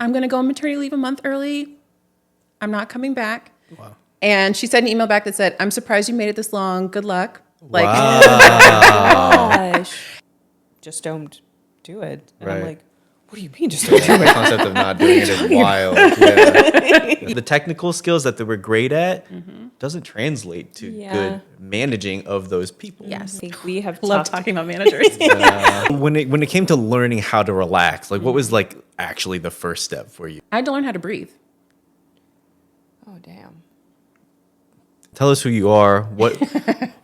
I'm going to go on maternity leave a month early. I'm not coming back. Wow. And she sent an email back that said, I'm surprised you made it this long. Good luck. Like, Gosh. Just don't do it. And I'm Right. like, what do you mean just don't do The it? concept of not doing it is wild. Yeah. The technical skills that they were great at doesn't translate to good managing of those people. yes. I think we have Love talked talking about managers. When it came to learning how to relax, like what was like actually the first step for you? I had to learn how to breathe. Oh, damn. Tell us who you are.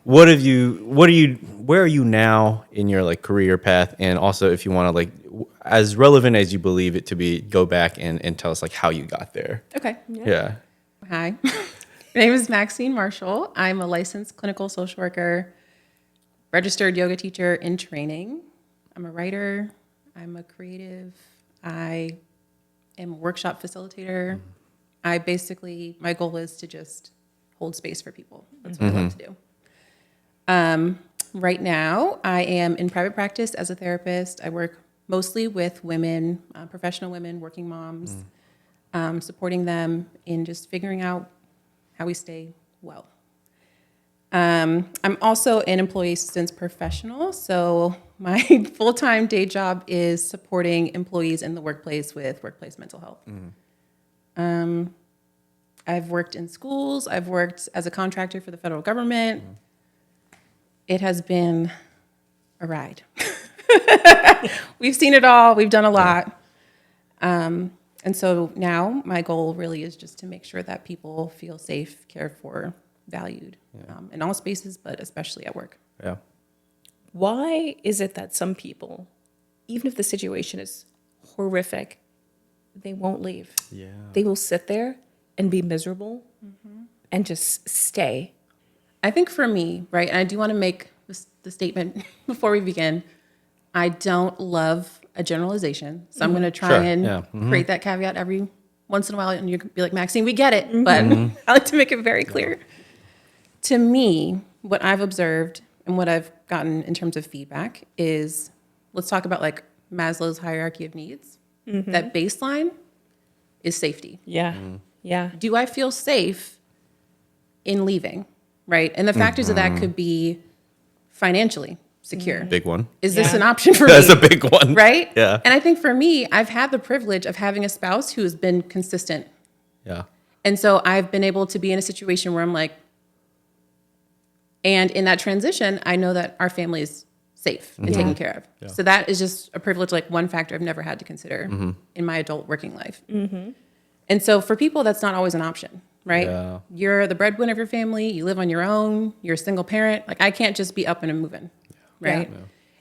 Where are you now in your like career path? And also if you want to like, as relevant as you believe it to be, go back and tell us like how you got there. Okay. Yeah. Hi. My name is Maxine Marshall. I'm a licensed clinical social worker, registered yoga teacher in training. I'm a writer. I'm a creative. I am a workshop facilitator. My goal is to just hold space for people. That's what I love to do. Right now, I am in private practice as a therapist. I work mostly with women, professional women, working moms, supporting them in just figuring out how we stay well. I'm also an employee assistance professional, so my full-time day job is supporting employees in the workplace with workplace mental health. I've worked in schools. I've worked as a contractor for the federal government. It has been a ride. We've seen it all. We've done a lot. And so now my goal really is just to make sure that people feel safe, cared for, valued in all spaces, but especially at work. Yeah. Why is it that some people, even if the situation is horrific, they won't leave? Yeah. They will sit there and be miserable and just stay. I think for me, right, and I do want to make the statement before we begin, I don't love a generalization. So I'm going to try and create that caveat every once in a while. And you can be like, Maxine, we get it. But I like to make it very clear. To me, what I've observed and what I've gotten in terms of feedback is, let's talk about like Maslow's hierarchy of needs. That baseline is safety. Yeah. Yeah. Do I feel safe in leaving, right? And the factors of that could be financially secure. Big one. Is this an option for me? That's a big one. Right? Yeah. And I think for me, I've had the privilege of having a spouse who has been consistent. Yeah. And so I've been able to be in a situation where I'm like, and in that transition, I know that our family is safe and taken care of. Yeah. So that is just a privilege, like one factor I've never had to consider in my adult working life. And so for people, that's not always an option, right? Yeah. You're the breadwinner of your family. You live on your own. You're a single parent. Like I can't just be up and moving, right? Yeah.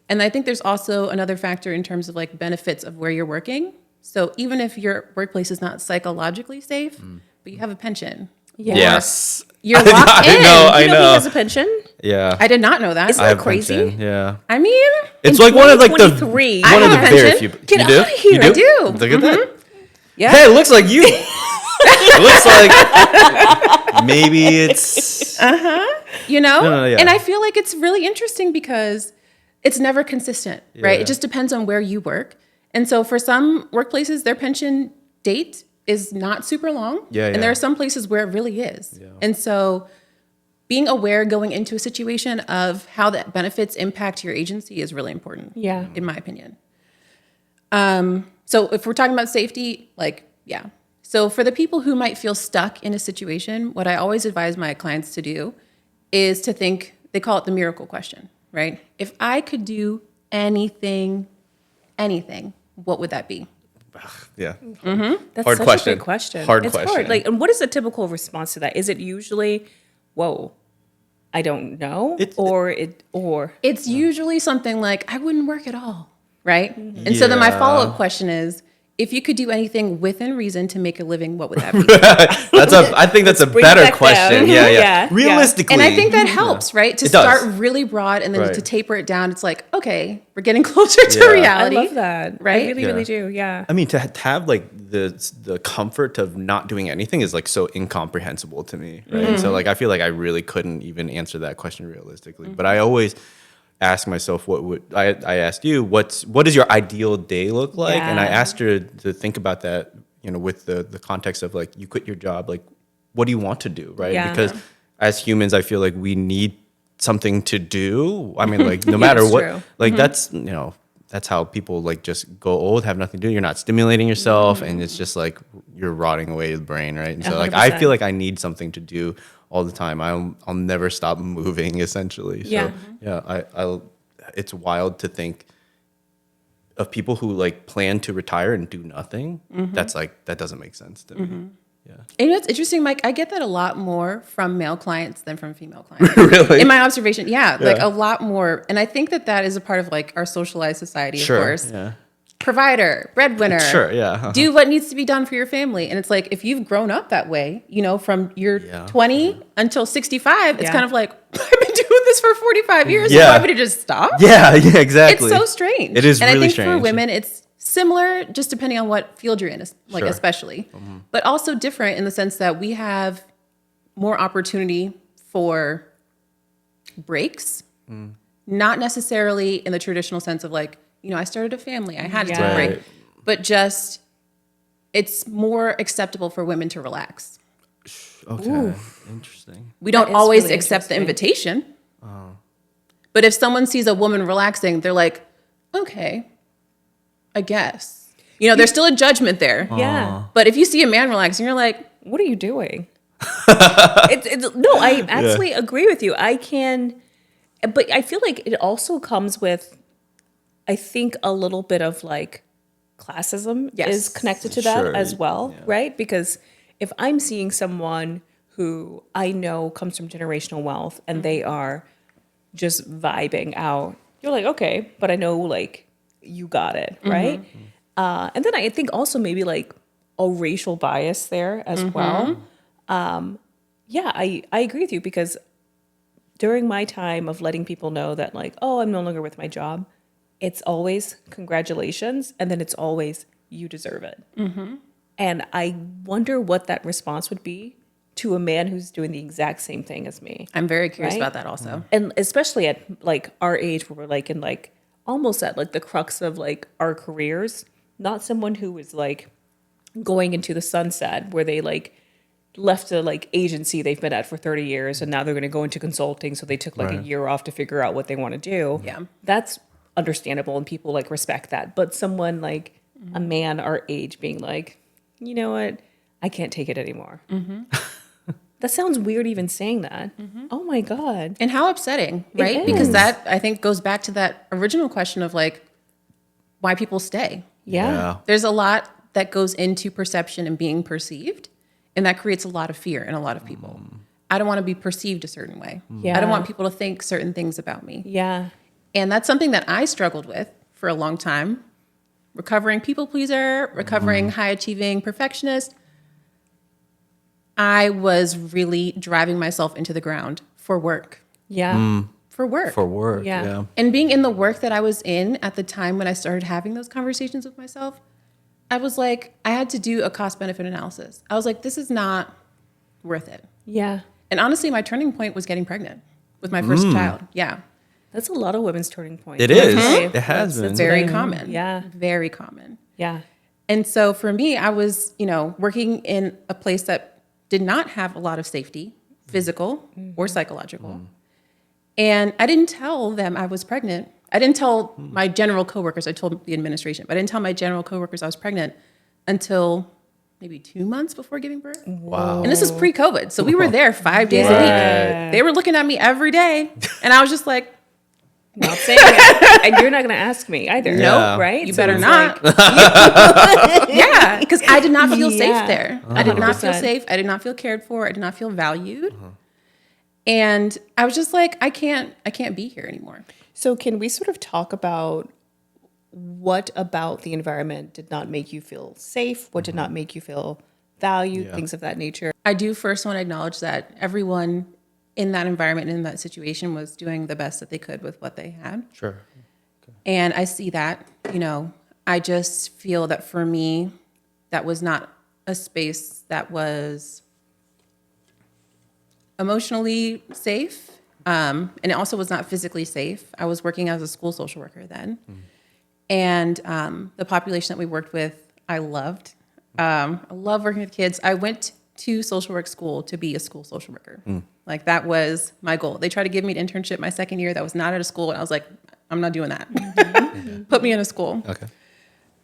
And I think there's also another factor in terms of like benefits of where you're working. So even if your workplace is not psychologically safe, but you have a pension. Yeah. Yes. You're locked in. I You know he has a pension? Yeah. I did not know that. Isn't that crazy? Pension, yeah. I mean, It's like one of like the 2023. one of the I have very pension. few. Get you do? out of here. You do? I do. Look at that. Yeah. Hey, it looks like you. It looks like maybe it's. you know? No, yeah. And I feel like it's really interesting because it's never consistent, right? Yeah. It just depends on where you work. And so for some workplaces, their pension date is not super long. Yeah, And yeah. there are some places where it really is. Yeah. And so being aware going into a situation of how that benefits impact your agency is really important. Yeah. In my opinion. So if we're talking about safety, like, yeah. So for the people who might feel stuck in a situation, what I always advise my clients to do is to think, they call it the miracle question, right? If I could do anything, what would that be? Yeah. That's Hard such question. a big question. Hard it's question. hard. Like, and what is the typical response to that? Is it usually, whoa, I don't know? It's usually something like, I wouldn't work at all, right? And so then my follow-up question is, if you could do anything within reason to make a living, what would that be? I think that's a bring it better back question. down. Yeah. Yeah. Realistically. And I think that helps, right? To It does. start really broad and then Right. to taper it down. It's like, okay, we're getting closer to Yeah. I reality. love that. Right? I really, Yeah. really do. Yeah. I mean, to have like the comfort of not doing anything is like so incomprehensible to me, right? And so like I feel like I really couldn't even answer that question realistically. But I always ask myself, I asked you, what does your ideal day look like? Yeah. And I asked her to think about that with the context of like you quit your job, like what do you want to do, right? Yeah. Because as humans, I feel like we need something to do. I mean, like no matter what, true. like that's that's how people like just go old, have nothing to do. You're not stimulating yourself, and it's just like you're rotting away the brain, right? And so like I 100%. feel like I need something to do all the time. I'll never stop moving, essentially. So Yeah. yeah, it's wild to think of people who like plan to retire and do nothing. That's like that doesn't make sense to me. Yeah. And you know what's interesting, Mike? I get that a lot more from male clients than from female clients. Really? In my observation, like a lot more. And I think that is a part of like our socialized society, Sure. of course. Yeah. Provider, breadwinner. Sure. Yeah. Do what needs to be done for your family. And it's like, if you've grown up that way, from your 20 until 65, it's kind of like, I've been doing this for 45 years. Yeah. You want me to just stop? Yeah. Yeah. Exactly. It's so strange. It is and really I think strange. for women, it's similar, just depending on what field you're in, like Sure. especially, but also different in the sense that we have more opportunity for breaks, not necessarily in the traditional sense of like, I started a family, I had to take a break, Right. but just it's more acceptable for women to relax. Okay. Interesting. We don't is always really accept the interesting. invitation. But if someone sees a woman relaxing, they're like, okay, I guess. There's still a judgment there. Yeah. But if you see a man relaxing, you're like, What are you doing? No, I actually agree with you. But I feel like it also comes with, I think, a little bit of like classism Yes. is connected to that Sure. as well, right? Because if I'm seeing someone who I know comes from generational wealth and they are just vibing out, you're like, okay, but I know like you got it, right? And then I think also maybe like a racial bias there as well. Yeah, I agree with you because during my time of letting people know that like, oh, I'm no longer with my job, it's always congratulations. And then it's always you deserve it. And I wonder what that response would be to a man who's doing the exact same thing as me. I'm very curious Right? about that also. And especially at like our age where we're like in like almost at like the crux of like our careers, not someone who is like going into the sunset where they like left a like agency they've been at for 30 years and now they're going to go into consulting. So they took like a year off to figure out what they want to do. Yeah. That's understandable and people like respect that. But someone like a man our age being like, you know what? I can't take it anymore. That sounds weird even saying that. Oh my God. And how upsetting, right? is. Because that, I think, goes back to that original question of like, why people stay. Yeah. There's a lot that goes into perception and being perceived, and that creates a lot of fear in a lot of people. I don't want to be perceived a certain way. Yeah. I don't want people to think certain things about me. Yeah. And that's something that I struggled with for a long time. Recovering people pleaser, recovering high achieving perfectionist. I was really driving myself into the ground for work. Yeah. For work. For work. Yeah. Yeah. And being in the work that I was in at the time when I started having those conversations with myself, I was like, I had to do a cost benefit analysis. I was like, this is not worth it. Yeah. And honestly, my turning point was getting pregnant with my first child. Yeah. That's a lot of women's turning points. It is. Right? It has been. Very common. Yeah. Very common. Yeah. And so for me, I was, working in a place that did not have a lot of safety, physical or psychological. And I didn't tell them I was pregnant. I didn't tell my general coworkers. I told the administration, but I didn't tell my general coworkers I was pregnant until maybe 2 months before giving birth. Wow. And this was pre-COVID. So we were there 5 days a Right. week. They were looking at me every day. And I was just like, Not saying it. And you're not going to ask me either. Yeah. Right? you So better it's not. like, Yeah, because I did not feel Yeah. safe there. I did not feel 100%. safe. I did not feel cared for. I did not feel valued. And I was just like, I can't be here anymore. so can we sort of talk about what about the environment did not make you feel safe? What did not make you feel valued? Things of that nature. I do first want to acknowledge that everyone in that environment, in that situation, was doing the best that they could with what they had. Sure. And I see that, I just feel that for me, that was not a space that was emotionally safe. And it also was not physically safe. I was working as a school social worker then. And the population that we worked with, I loved. I love working with kids. I went to social work school to be a school social worker. Like that was my goal. They tried to give me an internship my second year that was not at a school. And I was like, I'm not doing that. Put me in a school. Okay.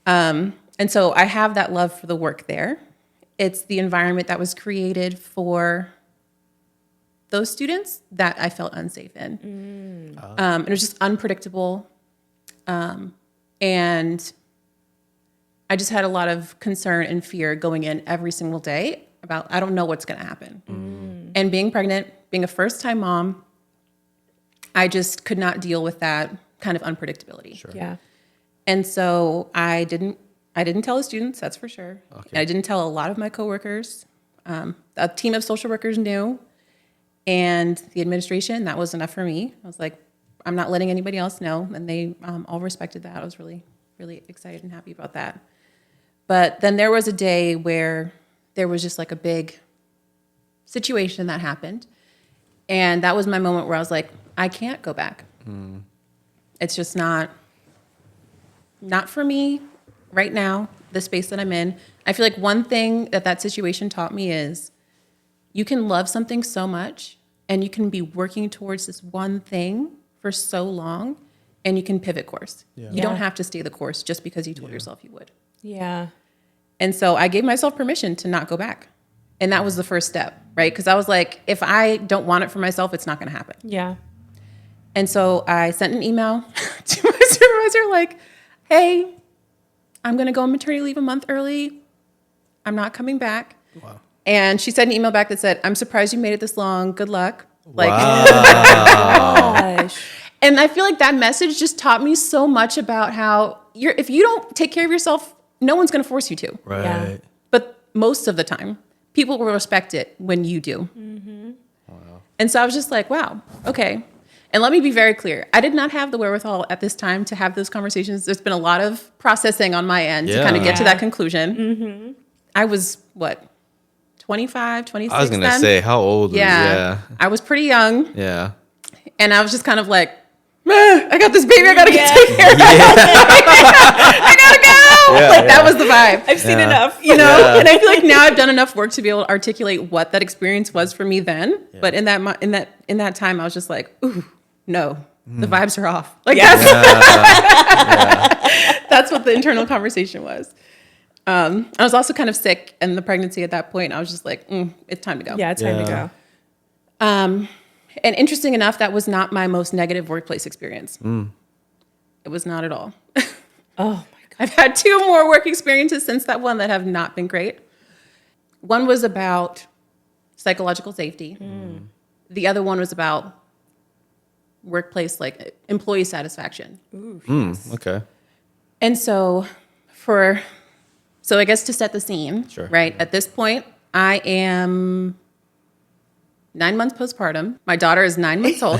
And so I have that love for the work there. It's the environment that was created for those students that I felt unsafe in. It was just unpredictable. And I just had a lot of concern and fear going in every single day about, I don't know what's going to happen. And being pregnant, being a first-time mom, I just could not deal with that kind of unpredictability. Sure. Yeah. And so I didn't tell the students, that's for sure. Okay. And I didn't tell a lot of my coworkers. A team of social workers knew, and the administration, that was enough for me. I was like, I'm not letting anybody else know. And they all respected that. I was really, really excited and happy about that. But then there was a day where there was just like a big situation that happened. And that was my moment where I was like, I can't go back. It's just not for me right now, the space that I'm in. I feel like one thing that situation taught me is you can love something so much and you can be working towards this one thing for so long and you can pivot course. Yeah. You don't have to stay the course just because you told yourself you would. Yeah. And so I gave myself permission to not go back. And that was the first step, right? Because I was like, if I don't want it for myself, it's not going to happen. Yeah. And so I sent an email to my supervisor like, hey, I'm going to go on maternity leave a month early. I'm not coming back. Wow. And she sent an email back that said, I'm surprised you made it this long. Good luck. Like, Gosh. And I feel like that message just taught me so much about how if you don't take care of yourself, no one's going to force you to. Right. Yeah. But most of the time, people will respect it when you do. Wow. And so I was just like, wow, okay. And let me be very clear. I did not have the wherewithal at this time to have those conversations. There's been a lot of processing on my end to kind of get to that conclusion. I was, 25, 26 I was going to then? say, how old was Yeah. I was pretty young. Yeah. And I was just kind of like, I got this baby. I got to get taken care of. I got to go. That was the vibe. I've seen enough. You know, and I feel like now I've done enough work to be able to articulate what that experience was for me then. Yeah. But in that time, I was just like, ooh, no, the vibes are off. Like that's what the internal conversation was. I was also kind of sick in the pregnancy at that point. I was just like, it's time to go. Yeah, it's time to go. And interesting enough, that was not my most negative workplace experience. It was not at all. Oh my God. I've had 2 more work experiences since that one that have not been great. One was about psychological safety. The other one was about workplace, like employee satisfaction. Okay. And so I guess to set the scene, right? At this point, I am 9 months postpartum. My daughter is 9 months old.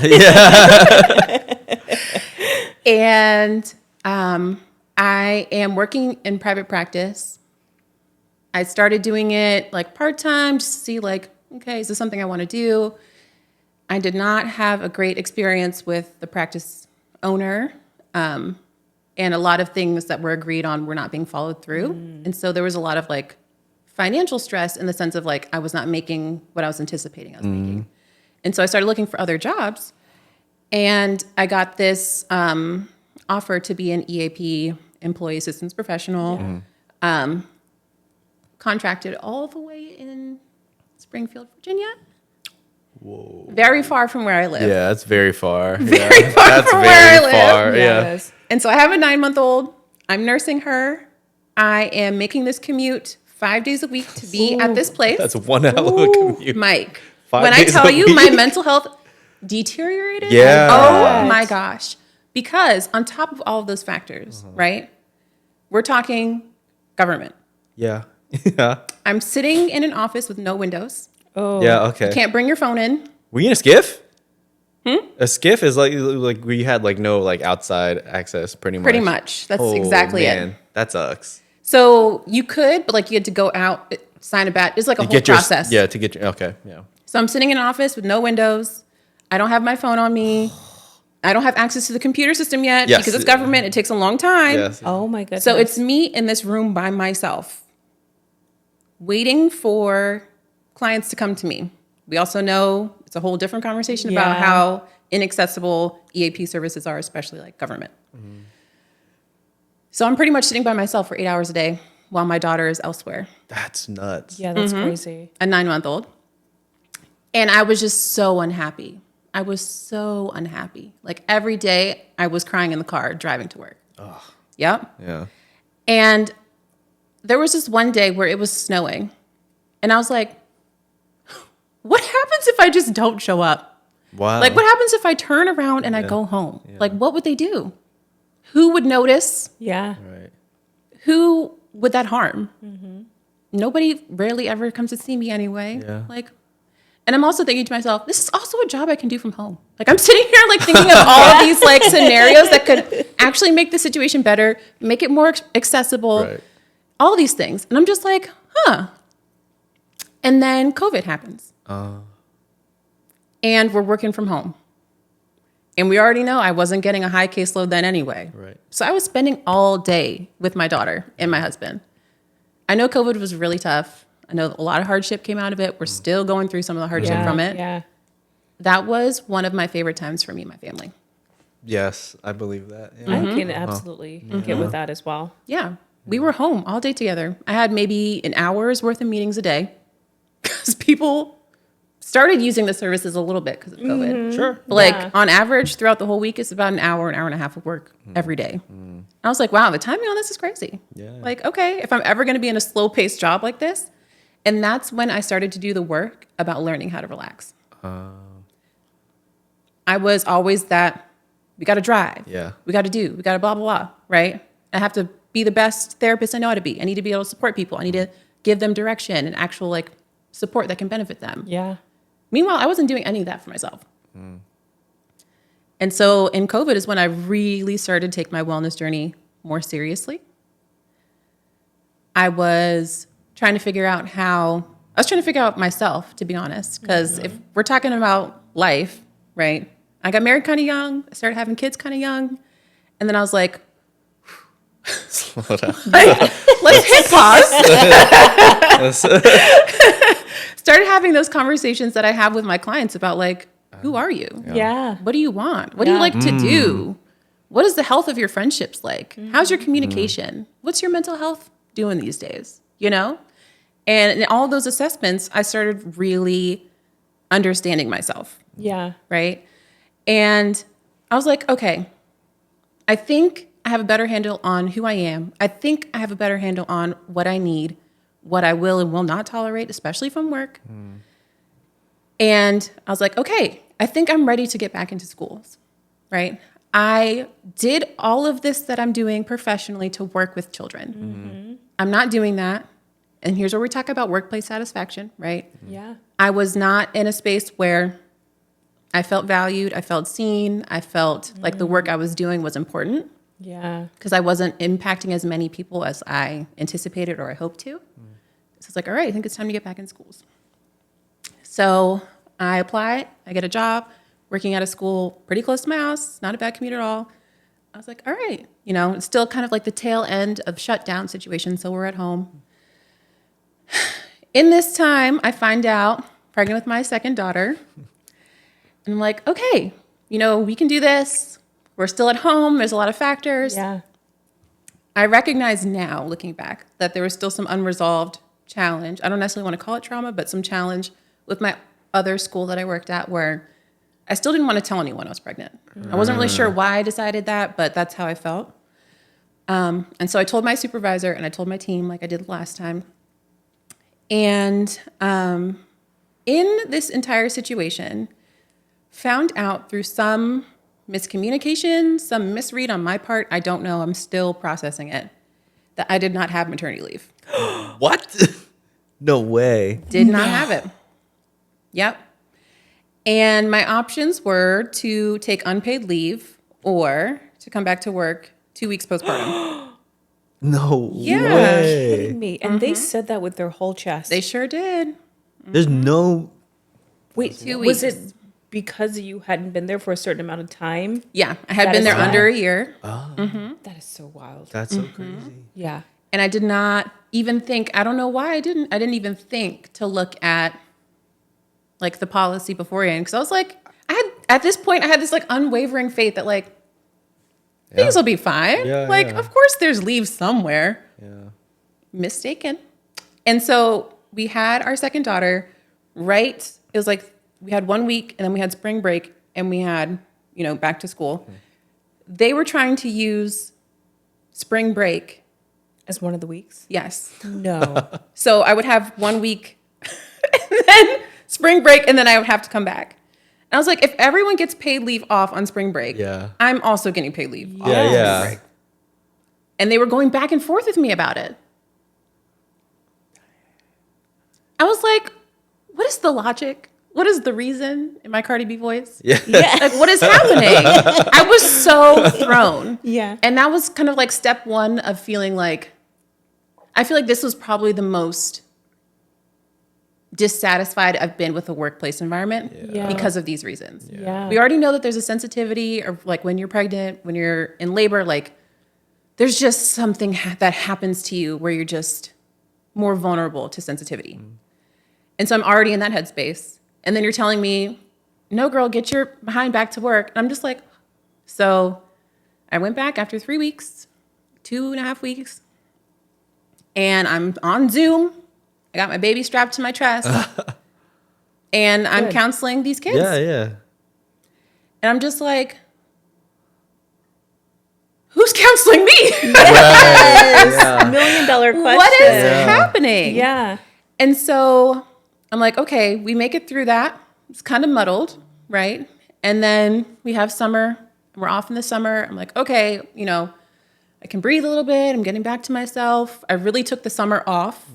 And I am working in private practice. I started doing it like part-time just to see like, okay, is this something I want to do? I did not have a great experience with the practice owner. And a lot of things that were agreed on were not being followed through. And so there was a lot of like financial stress in the sense of like, I was not making what I was anticipating I was making. And so I started looking for other jobs, and I got this offer to be an EAP, employee assistance professional, contracted all the way in Springfield, Virginia. Whoa. Very far from where I live. Yeah, that's very far. Very far that's from very where I live. far. Yeah. And so I have a 9-month-old. I'm nursing her. I am making this commute 5 days a week to be at this place. That's one hell of a commute. Mike, 5 when I days tell a you week. my mental health deteriorated, Yeah. oh my gosh. Because on top of all of those factors, right, we're talking government. Yeah. Yeah. I'm sitting in an office with no windows. Oh. Yeah, okay. You can't bring your phone in. Were you in a skiff? A skiff is like where you had like no like outside access pretty much. Pretty much. That's exactly it. That sucks. So you could, but like you had to go out, sign a badge. It's like a whole process. To get your, okay, yeah. So I'm sitting in an office with no windows. I don't have my phone on me. I don't have access to the computer system yet because it's government. It takes a long time. Yes. Oh my goodness. So it's me in this room by myself waiting for clients to come to me. We also know it's a whole different conversation about how inaccessible EAP services are, especially like government. So I'm pretty much sitting by myself for 8 hours a day while my daughter is elsewhere. That's nuts. Yeah, that's crazy. A 9-month-old. And I was just so unhappy. I was so unhappy. Like every day I was crying in the car driving to work. Ugh. Yep. Yeah. And there was this one day where it was snowing. And I was like, what happens if I just don't show up? Wow. Like, what happens if I turn around and I go home? Yeah. Like, what would they do? Who would notice? Yeah. Right. Who would that harm? Nobody rarely ever comes to see me anyway. Yeah. Like, and I'm also thinking to myself, this is also a job I can do from home. Like, I'm sitting here like thinking of all of these like scenarios that could actually make the situation better, make it more accessible, Right. all these things. And I'm just like, huh. And then COVID happens. And we're working from home. And we already know I wasn't getting a high caseload then anyway. Right. So I was spending all day with my daughter and my husband. I know COVID was really tough. I know a lot of hardship came out of it. We're still going through some of the hardship from it. Yeah. That was one of my favorite times for me and my family. Yes, I believe that. Yeah. I can absolutely get with that as well. Yeah. We were home all day together. I had maybe an hour's worth of meetings a day because people started using the services a little bit because of COVID. Sure. But like Yeah. on average throughout the whole week, it's about an hour and a half of work every day. I was like, wow, the timing on this is crazy. Yeah. Like, okay, if I'm ever going to be in a slow paced job like this. And that's when I started to do the work about learning how to relax. I was always that, we got to drive. Yeah. We got to do, we got to blah, blah, blah, right? I have to be the best therapist I know how to be. I need to be able to support people. I need to give them direction and actual like support that can benefit them. Yeah. Meanwhile, I wasn't doing any of that for myself. And so in COVID is when I really started to take my wellness journey more seriously. I was trying to figure out myself, to be honest, because if we're talking about life, right? I got married kind of young. I started having kids kind of young. And then I was like, Slow down. let's hit pause. Started having those conversations that I have with my clients about like, who are you? Yeah. What do you want? What do you like to do? What is the health of your friendships like? How's your communication? What's your mental health doing these days? You know? And in all those assessments, I started really understanding myself, Yeah. right? And I was like, okay, I think I have a better handle on who I am. I think I have a better handle on what I need, what I will and will not tolerate, especially from work. And I was like, okay, I think I'm ready to get back into schools, right? I did all of this that I'm doing professionally to work with children. I'm not doing that. And here's where we talk about workplace satisfaction, right? Yeah. I was not in a space where I felt valued, I felt seen, I felt like the work I was doing was important Yeah. because I wasn't impacting as many people as I anticipated or I hoped to. So it's like, all right, I think it's time to get back in schools. So I apply, I get a job working at a school pretty close to my house, not a bad commute at all. I was like, all right, you know, it's still kind of like the tail end of shutdown situation, so we're at home. In this time, I find out, pregnant with my second daughter, and I'm like, okay, you know, we can do this. We're still at home. There's a lot of factors. Yeah. I recognize now, looking back, that there was still some unresolved challenge. I don't necessarily want to call it trauma, but some challenge with my other school that I worked at where I still didn't want to tell anyone I was pregnant. I wasn't really sure why I decided that, but that's how I felt. And so I told my supervisor and I told my team like I did last time. And in this entire situation, found out through some miscommunication, some misread on my part, I don't know, I'm still processing it, that I did not have maternity leave. What? No way. Did not have it. Yep. And my options were to take unpaid leave or to come back to work 2 weeks postpartum. No Yeah. way. Kidding me. And they said that with their whole chest. They sure did. There's no. Wait, 2 was weeks. it because you hadn't been there for a certain amount of time? Yeah, I had That been is there wild. under a year. That is so wild. That's so crazy. Yeah. And I did not even think, I don't know why I didn't even think to look at like the policy beforehand. Cause I was like, at this point, I had this like unwavering faith that like, things will be fine. Of course there's leave somewhere. Yeah. Mistaken. And so we had our second daughter it was like, we had 1 week and then we had spring break and we had, back to school. They were trying to use spring break As one of the weeks? Yes. No. So I would have 1 week and then spring break, and then I would have to come back. And I was like, if everyone gets paid leave off on spring break, I'm also getting paid leave off on spring break. And they were going back and forth with me about it. I was like, what is the logic? What is the reason in my Cardi B voice? Yeah. Like, what is happening? I was so thrown. Yeah. And that was kind of like step one of feeling like, I feel like this was probably the most dissatisfied I've been with the workplace environment because of these reasons. Yeah. We already know that there's a sensitivity, or like when you're pregnant, when you're in labor, like there's just something that happens to you where you're just more vulnerable to sensitivity. And so I'm already in that headspace. And then you're telling me, no, girl, get your behind back to work. And I'm just like, so I went back after 3 weeks, 2.5 weeks, and I'm on Zoom. I got my baby strapped to my chest, and I'm counseling these kids. Yeah. And I'm just like, who's counseling me? Yes. $1 million question. What is happening? Yeah. And so I'm like, okay, we make it through that. It's kind of muddled, right? And then we have summer. We're off in the summer. I'm like, okay, I can breathe a little bit. I'm getting back to myself. I really took the summer off.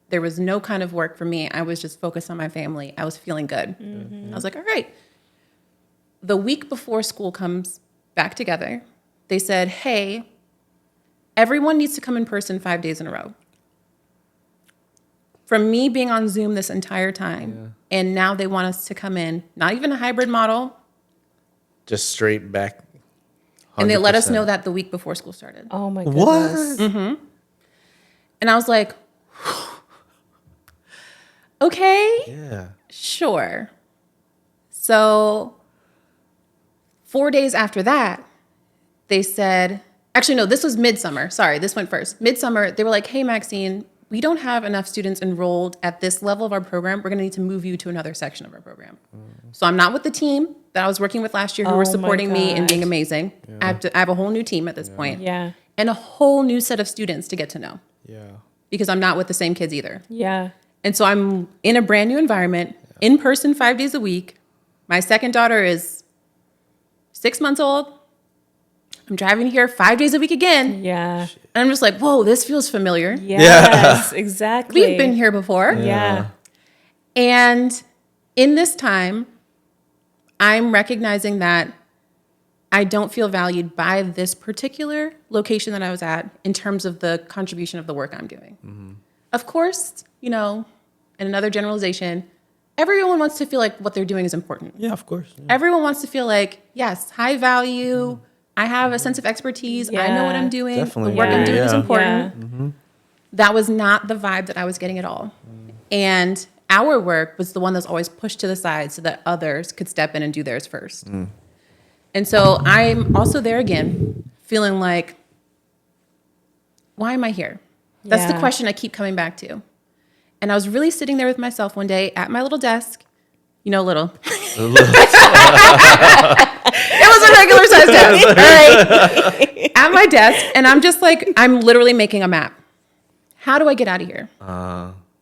There was no kind of work for me. I was just focused on my family. I was feeling good. I was like, all right. The week before school comes back together, they said, hey, everyone needs to come in person 5 days in a row. From me being on Zoom this entire time, and now they want us to come in, not even a hybrid model. Just straight back. 100%. And they let us know that the week before school started. Oh my goodness. What? And I was like, okay, Yeah. sure. So 4 days after that, they said, actually, no, this was midsummer. Sorry, this went first. Midsummer, they were like, hey, Maxine, we don't have enough students enrolled at this level of our program. We're going to need to move you to another section of our program. So I'm not with the team that I was working with last year who were supporting me and being amazing. I have a whole new team at this point. Yeah. And a whole new set of students to get to know. Yeah. Because I'm not with the same kids either. Yeah. And so I'm in a brand new environment, in person 5 days a week. My second daughter is 6 months old. I'm driving here 5 days a week again. Yeah. And I'm just like, whoa, this feels familiar. Yes, exactly. We've been here before. Yeah. And in this time, I'm recognizing that I don't feel valued by this particular location that I was at in terms of the contribution of the work I'm doing. Of course, in another generalization, everyone wants to feel like what they're doing is important. Yeah, of course. Yeah. Everyone wants to feel like, yes, high value. I have a sense of expertise. I know what I'm doing. Definitely. The work I'm doing is important. Yeah. That was not the vibe that I was getting at all. And our work was the one that's always pushed to the side so that others could step in and do theirs first. And so I'm also there again, feeling like, why am I here? That's the question I keep coming back to. And I was really sitting there with myself one day at my little desk, little. It was a regular size desk, all right? At my desk, and I'm just like, I'm literally making a map. How do I get out of here?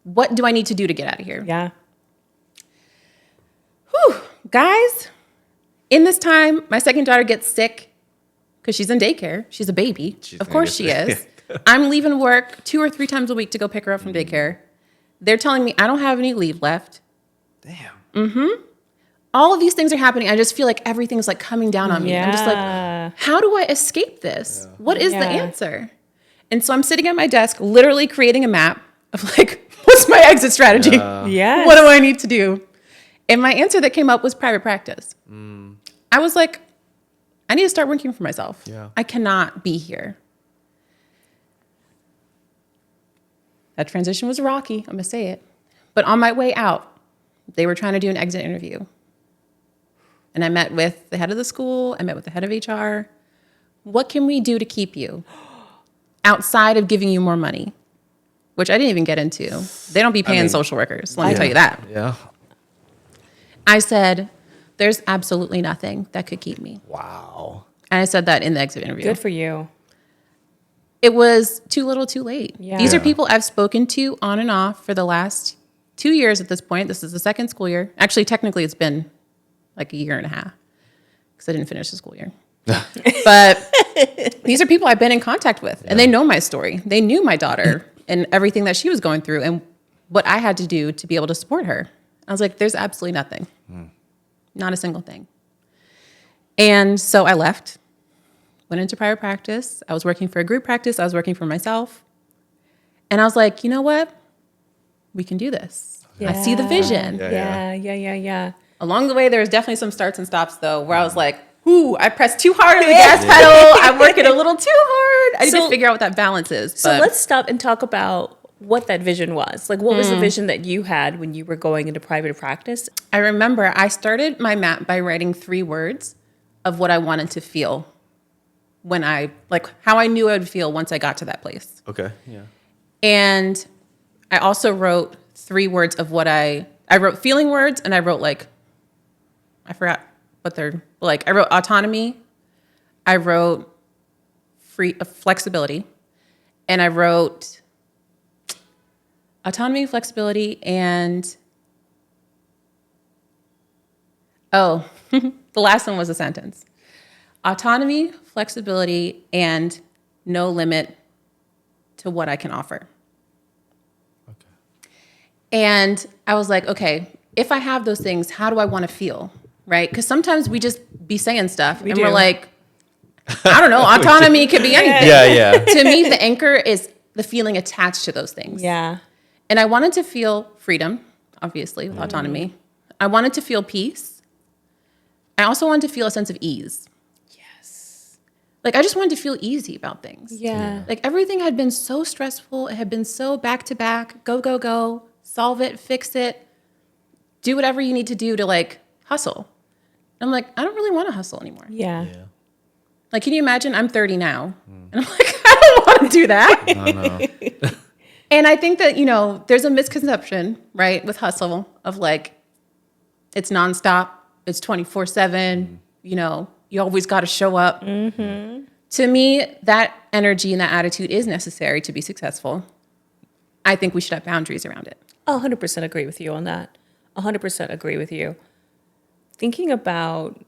What do I need to do to get out of here? Yeah. Whew, guys, in this time, my second daughter gets sick because she's in daycare. She's a baby. Of course she is. I'm leaving work 2 or 3 times a week to go pick her up from daycare. They're telling me I don't have any leave left. Damn. All of these things are happening. I just feel like everything's like coming down on me. I'm just like, how do I escape this? What is the answer? And so I'm sitting at my desk, literally creating a map of like, what's my exit strategy? Yes. What do I need to do? And my answer that came up was private practice. I was like, I need to start working for myself. Yeah. I cannot be here. That transition was rocky, I'm going to say it. But on my way out, they were trying to do an exit interview. And I met with the head of the school. I met with the head of HR. What can we do to keep you outside of giving you more money? Which I didn't even get into. They don't be paying social workers. Let me tell you that. Yeah. I said, there's absolutely nothing that could keep me. Wow. And I said that in the exit interview. Good for you. It was too little too late. Yeah. These are people I've spoken to on and off for the last 2 years at this point. This is the second school year. Actually, technically, it's been like a year and a half because I didn't finish the school year. But these are people I've been in contact with, and they know my story. They knew my daughter and everything that she was going through and what I had to do to be able to support her. I was like, there's absolutely nothing. Not a single thing. And so I left. Went into private practice. I was working for a group practice. I was working for myself. And I was like, you know what? We can do this. I see the vision. Yeah. Along the way, there was definitely some starts and stops, though, where I was like, ooh, I pressed too hard on the gas pedal. I'm working a little too hard. I need to figure out what that balance is. So let's stop and talk about what that vision was. Like, what was the vision that you had when you were going into private practice? I remember I started my map by writing 3 words of what I wanted to feel when how I knew I would feel once I got to that place. Okay. Yeah. And I also wrote 3 words of what I wrote feeling words, and I wrote I forgot what they're like. I wrote autonomy. I wrote flexibility, and I wrote autonomy, flexibility, and the last one was a sentence. Autonomy, flexibility, and no limit to what I can offer. Okay. And I was like, okay, if I have those things, how do I want to feel? Right? Because sometimes we just be saying stuff and we're like, I don't know, autonomy could be anything. Yeah. To me, the anchor is the feeling attached to those things. Yeah. And I wanted to feel freedom, obviously, with autonomy. I wanted to feel peace. I also wanted to feel a sense of ease. Like, I just wanted to feel easy about things. Yeah. Like, everything had been so stressful. It had been so back to back, go, solve it, fix it, do whatever you need to do to, hustle. And I'm like, I don't really want to hustle anymore. Yeah. Like, can you imagine? I'm 30 now. And I'm like, I don't want to do that. No. And I think that, there's a misconception, right, with hustle of, it's nonstop, it's 24/7, you always got to show up. Mm-hmm. To me, that energy and that attitude is necessary to be successful. I think we should have boundaries around it. 100% agree with you on that. 100% agree with you. Thinking about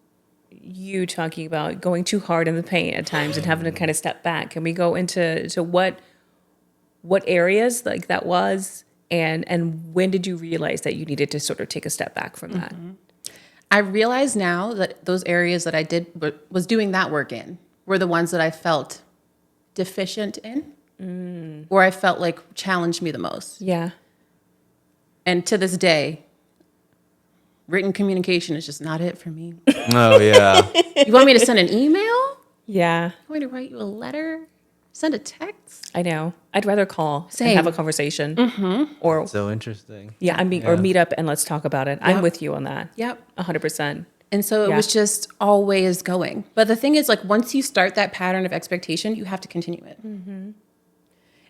you talking about going too hard in the paint at times and having to kind of step back. Can we go into what areas like that was and when did you realize that you needed to sort of take a step back from that? Mm-hmm. I realize now that those areas that I was doing that work in were the ones that I felt deficient in, or I felt challenged me the most. Yeah. And to this day, written communication is just not it for me. Oh, yeah. You want me to send an email? Yeah. You want me to write you a letter? Send a text? I know. I'd rather call Same. and have a conversation. Mm-hmm. Or So interesting. or meet up and let's talk about it. Yep. I'm with you on that. Yep. 100%. And so it was just always going. But the thing is, once you start that pattern of expectation, you have to continue it. Mm-hmm.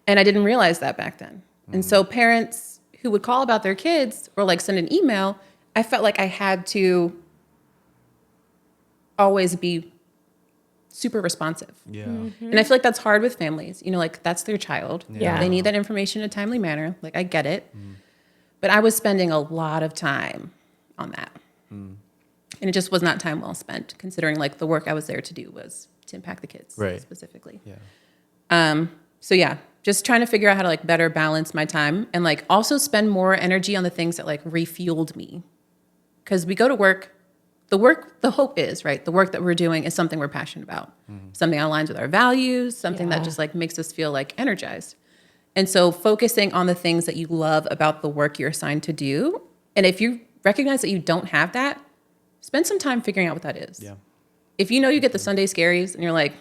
And I didn't realize that back then. And so parents who would call about their kids or send an email, I felt like I had to always be super responsive. Yeah. Mm-hmm. And I feel like that's hard with families. That's their child. Yeah. They need that information in a timely manner. I get it. But I was spending a lot of time on that. And it just was not time well spent, considering the work I was there to do was to impact the kids specifically. Yeah. So yeah, just trying to figure out how to better balance my time and also spend more energy on the things that refueled me. Because we go to work, the hope is, right, the work that we're doing is something we're passionate about, something that aligns with our values, something that just makes us feel energized. And so focusing on the things that you love about the work you're assigned to do. And if you recognize that you don't have that, spend some time figuring out what that is. Yeah. If you get the Sunday scaries and you're like,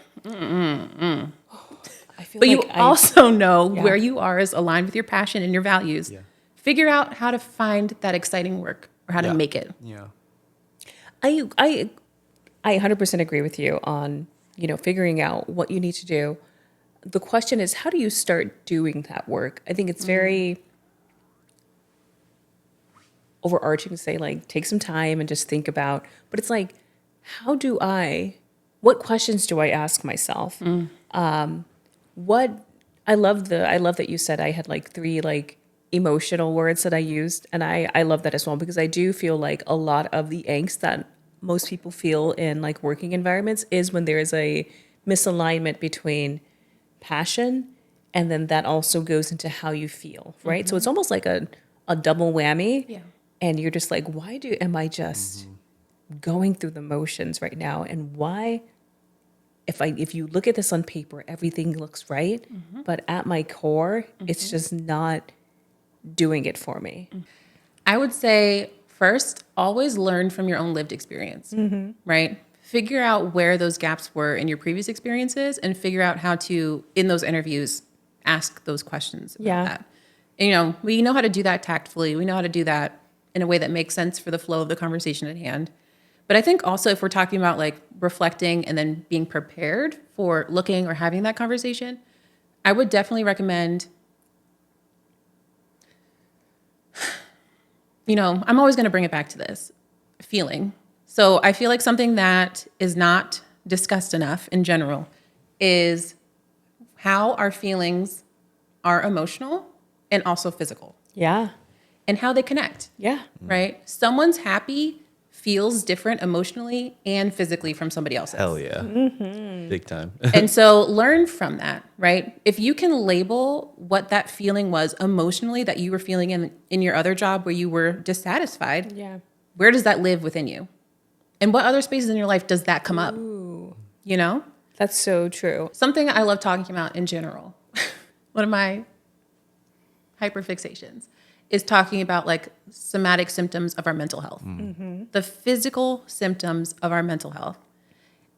but you also know where you are is aligned with your passion and your values. Yeah. Figure out how to find that exciting work or how to make it. Yeah. I 100% agree with you on, figuring out what you need to do. The question is, how do you start doing that work? I think it's very overarching to say, like, take some time and just think about, but it's like, what questions do I ask myself? I love that you said I had like 3 like emotional words that I used. And I love that as well, because I do feel like a lot of the angst that most people feel in like working environments is when there is a misalignment between passion and then that also goes into how you feel, right? So it's almost like a double whammy. Yeah. And you're just like, am I just going through the motions right now? And why, if you look at this on paper, everything looks right, but at my core, it's just not doing it for me. I would say first, always learn from your own lived experience, right? Figure out where those gaps were in your previous experiences and figure out how to, in those interviews, ask those questions about that. And, we know how to do that tactfully. We know how to do that in a way that makes sense for the flow of the conversation at hand. But I think also if we're talking about like reflecting and then being prepared for looking or having that conversation, I would definitely recommend, I'm always going to bring it back to this feeling. So I feel like something that is not discussed enough in general is how our feelings are emotional and also physical. Yeah. And how they connect. Yeah. Right? Someone's happy feels different emotionally and physically from somebody else's. Hell yeah. Big time. And so learn from that, right? If you can label what that feeling was emotionally that you were feeling in your other job where you were dissatisfied, where does that live within you? And what other spaces in your life does that come up? That's so true. Something I love talking about in general, one of my hyperfixations, is talking about like somatic symptoms of our mental health, the physical symptoms of our mental health.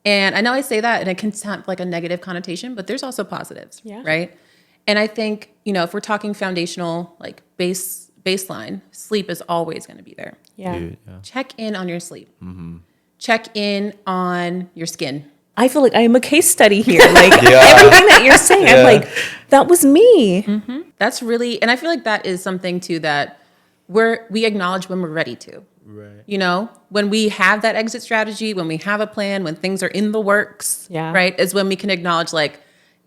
And I know I say that and it can sound like a negative connotation, but there's also positives, right? And I think, if we're talking foundational, like baseline, sleep is always going to be there. Yeah. Dude, Check in on your sleep. Check in on your skin. I feel like I am a case study here. Like everything that you're saying, I'm like, that was me. That's really, and I feel like that is something too that we acknowledge when we're ready to. Right. When we have that exit strategy, when we have a plan, when things are in the works, right, is when we can acknowledge like,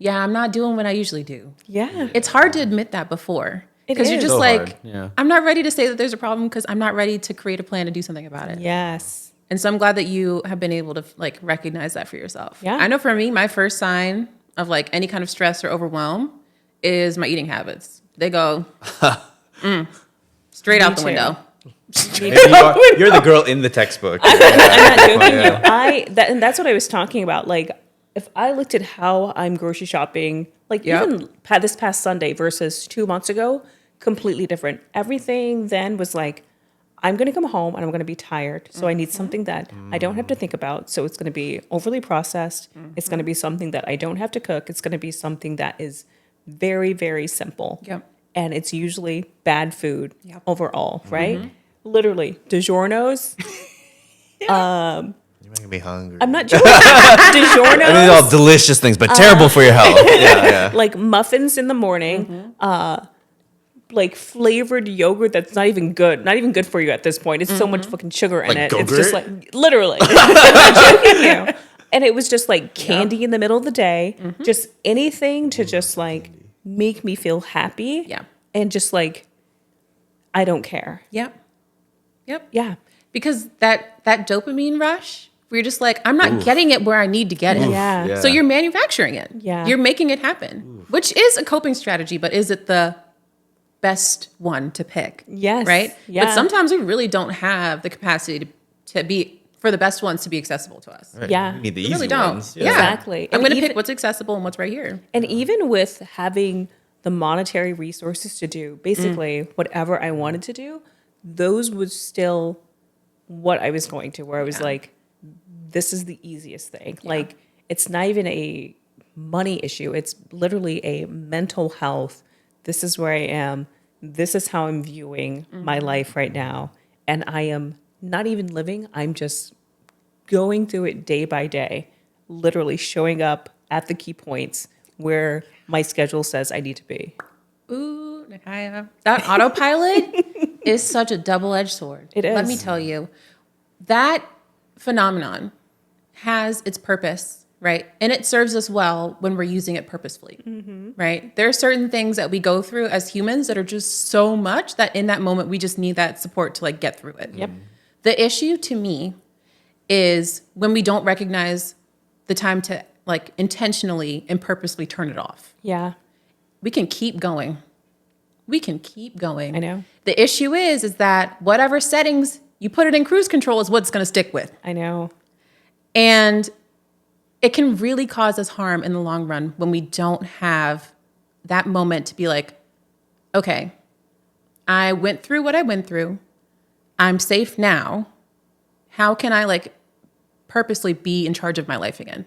I'm not doing what I usually do. Yeah. It's hard to admit that before. Because you're just so like, hard. I'm not ready to say that there's a problem because I'm not ready to create a plan to do something about it. Yes. And so I'm glad that you have been able to like recognize that for yourself. Yeah. I know for me, my first sign of like any kind of stress or overwhelm is my eating habits. They go straight out the window. You're the girl in the textbook. I'm not joking you. And that's what I was talking about. Like, if I looked at how I'm grocery shopping, like even this past Sunday versus 2 months ago, completely different. Everything then was like, I'm going to come home and I'm going to be tired. So I need something that I don't have to think about. So it's going to be overly processed. It's going to be something that I don't have to cook. It's going to be something that is very, very simple. Yep. And it's usually bad food overall, right? Literally, DiGiorno's. You're making me hungry. I'm not joking. DiGiorno's. I mean, all delicious things, but terrible for your health. Like muffins in the morning. Like flavored yogurt that's not even good for you at this point. It's so much fucking sugar in it. Go-gurt? It's just like literally. I'm not joking you. And it was just like candy in the middle of the day, just anything to just like make me feel happy. Yeah. And just like I don't care. Yep. Yeah. Because that dopamine rush, where you're just like, I'm not getting it where I need to get it. Yeah. So you're manufacturing it. Yeah. You're making it happen, which is a coping strategy, but is it the best one to pick? Yes. Right? Yeah. But sometimes we really don't have the capacity to be, for the best ones to be accessible to us. Right. Yeah. You need the We easy really don't. ones. Yeah. Exactly. I'm And going to even- pick what's accessible and what's right here. And even with having the monetary resources to do basically whatever I wanted to do, those was still what I was going to, where I was like, this is the easiest thing. Like, it's not even money issue. It's literally a mental health. This is where I am. This is how I'm viewing my life right now. And I am not even living. I'm just going through it day by day, literally showing up at the key points where my schedule says I need to be. Ooh, Nickia. That autopilot is such a double-edged sword. It is. Let me tell you. That phenomenon has its purpose, right? And it serves us well when we're using it purposefully, right? There are certain things that we go through as humans that are just so much that in that moment, we just need that support to like get through it. Yep. The issue to me is when we don't recognize the time to like intentionally and purposely turn it off. Yeah. We can keep going. We can keep going. I know. The issue is that whatever settings you put it in cruise control is what's going to stick with. I know. And it can really cause us harm in the long run when we don't have that moment to be like, okay, I went through what I went through. I'm safe now. How can I like purposely be in charge of my life again?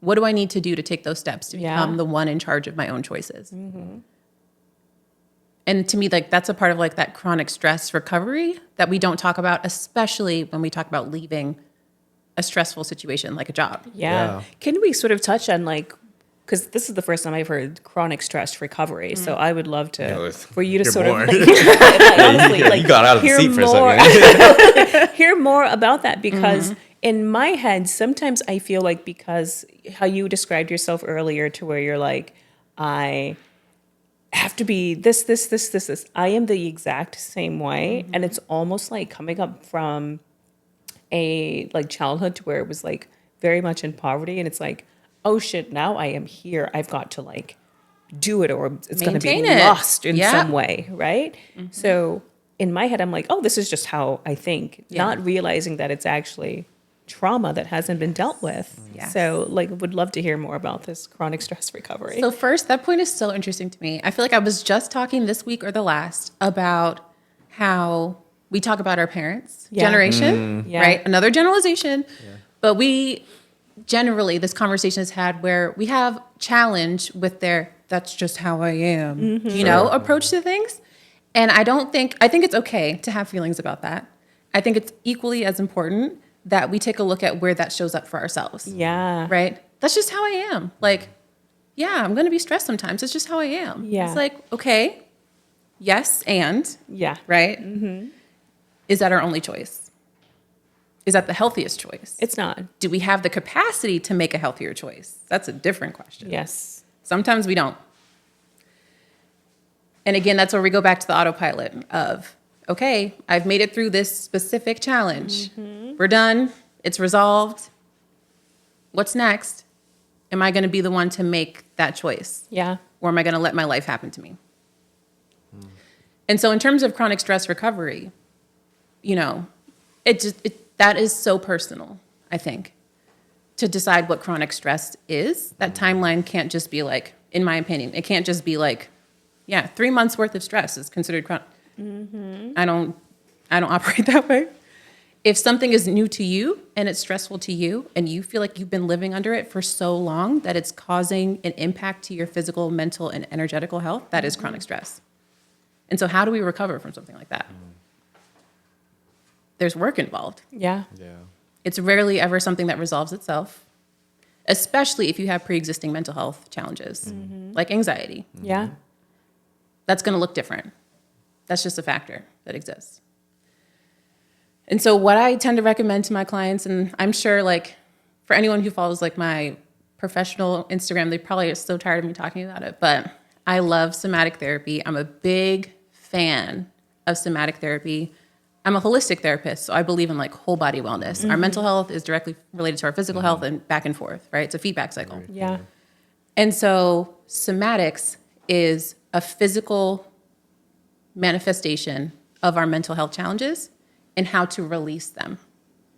What do I need to do to take those steps to become the one in charge of my own choices? And to me, like that's a part of like that chronic stress recovery that we don't talk about, especially when we talk about leaving a stressful situation like a job. Yeah. Can we sort of touch on like, because this is the first time I've heard chronic stress recovery. So I would love to, for you to sort of like, honestly, like, you got out of the seat for a second. hear more about that because in my head, sometimes I feel like because how you described yourself earlier to where you're like, I have to be this. I am the exact same way. And it's almost like coming up from a like childhood to where it was like very much in poverty. And it's like, oh shit, now I am here. I've got to like do it or it's going to be lost in some way. Right. So in my head, I'm like, oh, this is just how I think, not realizing that it's actually trauma that hasn't been dealt with. So like would love to hear more about this chronic stress recovery. So first, that point is so interesting to me. I feel like I was just talking this week or the last about how we talk about our parents' generation, right? Another generalization. But we generally, this conversation is had where we have challenge with their, that's just how I am, you know, approach to things. And I think it's okay to have feelings about that. I think it's equally as important that we take a look at where that shows up for ourselves. Yeah. Right? That's just how I am. Like, yeah, I'm going to be stressed sometimes. It's just how I am. Yeah. It's like, okay, yes, and. Yeah. Right? Is that our only choice? Is that the healthiest choice? It's not. Do we have the capacity to make a healthier choice? That's a different question. Yes. Sometimes we don't. And again, that's where we go back to the autopilot of, okay, I've made it through this specific challenge. We're done. It's resolved. What's next? Am I going to be the one to make that choice? Yeah. Or am I going to let my life happen to me? And so in terms of chronic stress recovery, you know, that is so personal, I think, to decide what chronic stress is. That timeline can't just be like, in my opinion, it can't just be like, 3 months worth of stress is considered chronic. I don't operate that way. If something is new to you and it's stressful to you and you feel like you've been living under it for so long that it's causing an impact to your physical, mental, and energetical health, that is chronic stress. And so how do we recover from something like that? There's work involved. Yeah. It's rarely ever something that resolves itself, especially if you have pre-existing mental health challenges like anxiety. Yeah. That's going to look different. That's just a factor that exists. And so what I tend to recommend to my clients, and I'm sure like for anyone who follows like my professional Instagram, they probably are so tired of me talking about it, but I love somatic therapy. I'm a big fan of somatic therapy. I'm a holistic therapist, so I believe in like whole body wellness. Our mental health is directly related to our physical health and back and forth, right? It's a feedback cycle. Yeah. And so somatics is a physical manifestation of our mental health challenges and how to release them,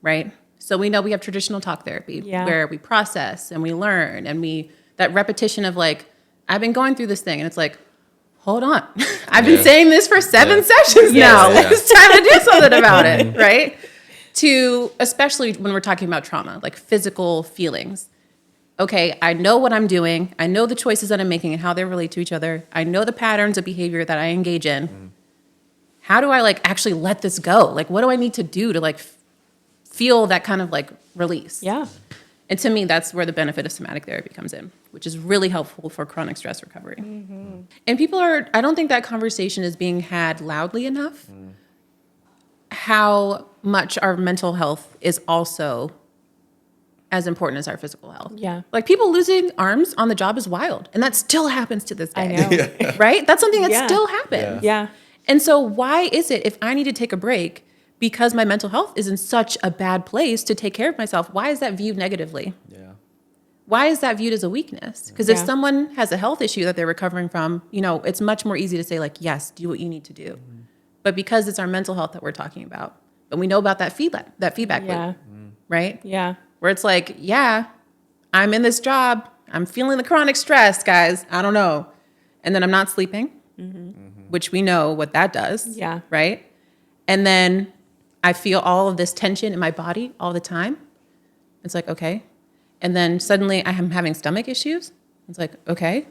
right? So we know we have traditional talk therapy where we process and we learn and that repetition of like, I've been going through this thing and it's like, hold on. I've been saying this for 7 sessions now. It's time to do something about it, right? To, especially when we're talking about trauma, like physical feelings, okay, I know what I'm doing. I know the choices that I'm making and how they relate to each other. I know the patterns of behavior that I engage in. How do I like actually let this go? Like, what do I need to do to like feel that kind of like release? Yeah. And to me, that's where the benefit of somatic therapy comes in, which is really helpful for chronic stress recovery. And I don't think that conversation is being had loudly enough. How much our mental health is also as important as our physical health. Yeah. Like people losing arms on the job is wild. And that still happens to this day. I know. Right? That's something that Yeah. still happens. Yeah. And so why is it if I need to take a break because my mental health is in such a bad place to take care of myself, why is that viewed negatively? Yeah. Why is that viewed as a weakness? Because if Yeah. someone has a health issue that they're recovering from, it's much more easy to say like, yes, do what you need to do. But because it's our mental health that we're talking about, but we know about that feedback Yeah. loop, right? Yeah. Where it's like, yeah, I'm in this job. I'm feeling the chronic stress, guys. I don't know. And then I'm not sleeping, which we know what that does. Yeah. Right? And then I feel all of this tension in my body all the time. It's like, okay. And then suddenly I am having stomach issues. It's like, okay.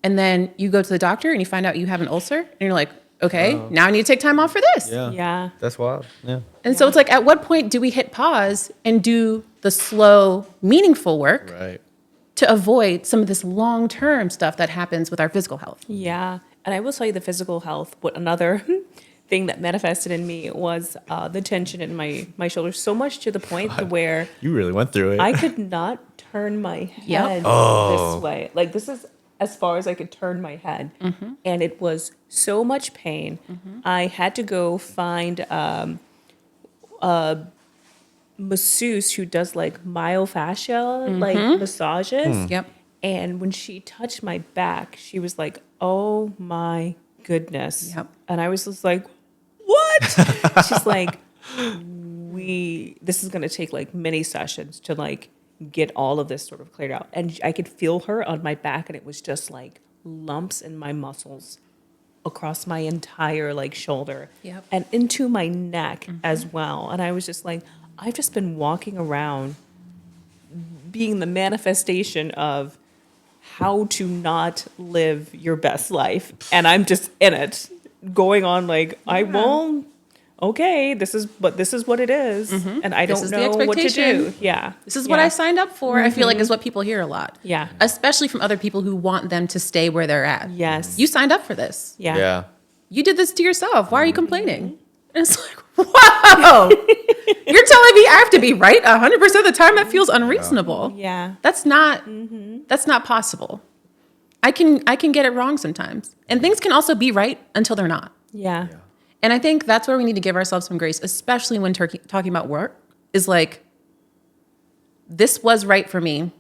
And then you go to the doctor and you find out you have an ulcer. And you're like, okay, now I need to take time off for this. Yeah. Yeah. That's wild. Yeah. And so it's like, at what point do we hit pause and do the slow, meaningful work Right. to avoid some of this long-term stuff that happens with our physical health? Yeah. And I will tell you the physical health, what another thing that manifested in me was the tension in my shoulders, so much to the point where You really went through it. I could not turn my head Yep. this way. Like this is as far as I could turn my head. And it was so much pain. I had to go find a masseuse who does like myofascia, like massages. Yep. And when she touched my back, she was like, oh my goodness. Yep. And I was just like, what? She's like, this is going to take like many sessions to like get all of this sort of cleared out. And I could feel her on my back, and it was just like lumps in my muscles across my entire like shoulder Yep. and into my neck as well. And I was just like, I've just been walking around being the manifestation of how to not live your best life. And I'm just in it, going on like, I won't. Okay, this is what it is, and I This don't is the know what to expectation. do. Yeah, This is what I signed up for, I feel like is what people hear a lot. Yeah. Especially from other people who want them to stay where they're at. Yes. You signed up for this. Yeah. Yeah. You did this to yourself. Why are you complaining? And it's like, whoa, you're telling me I have to be right 100% of the time? That feels unreasonable. Yeah. That's not possible. I can get it wrong sometimes. And things can also be right until they're not. Yeah. And I think that's where we need to give ourselves some grace, especially when talking about work, is like, this was right for me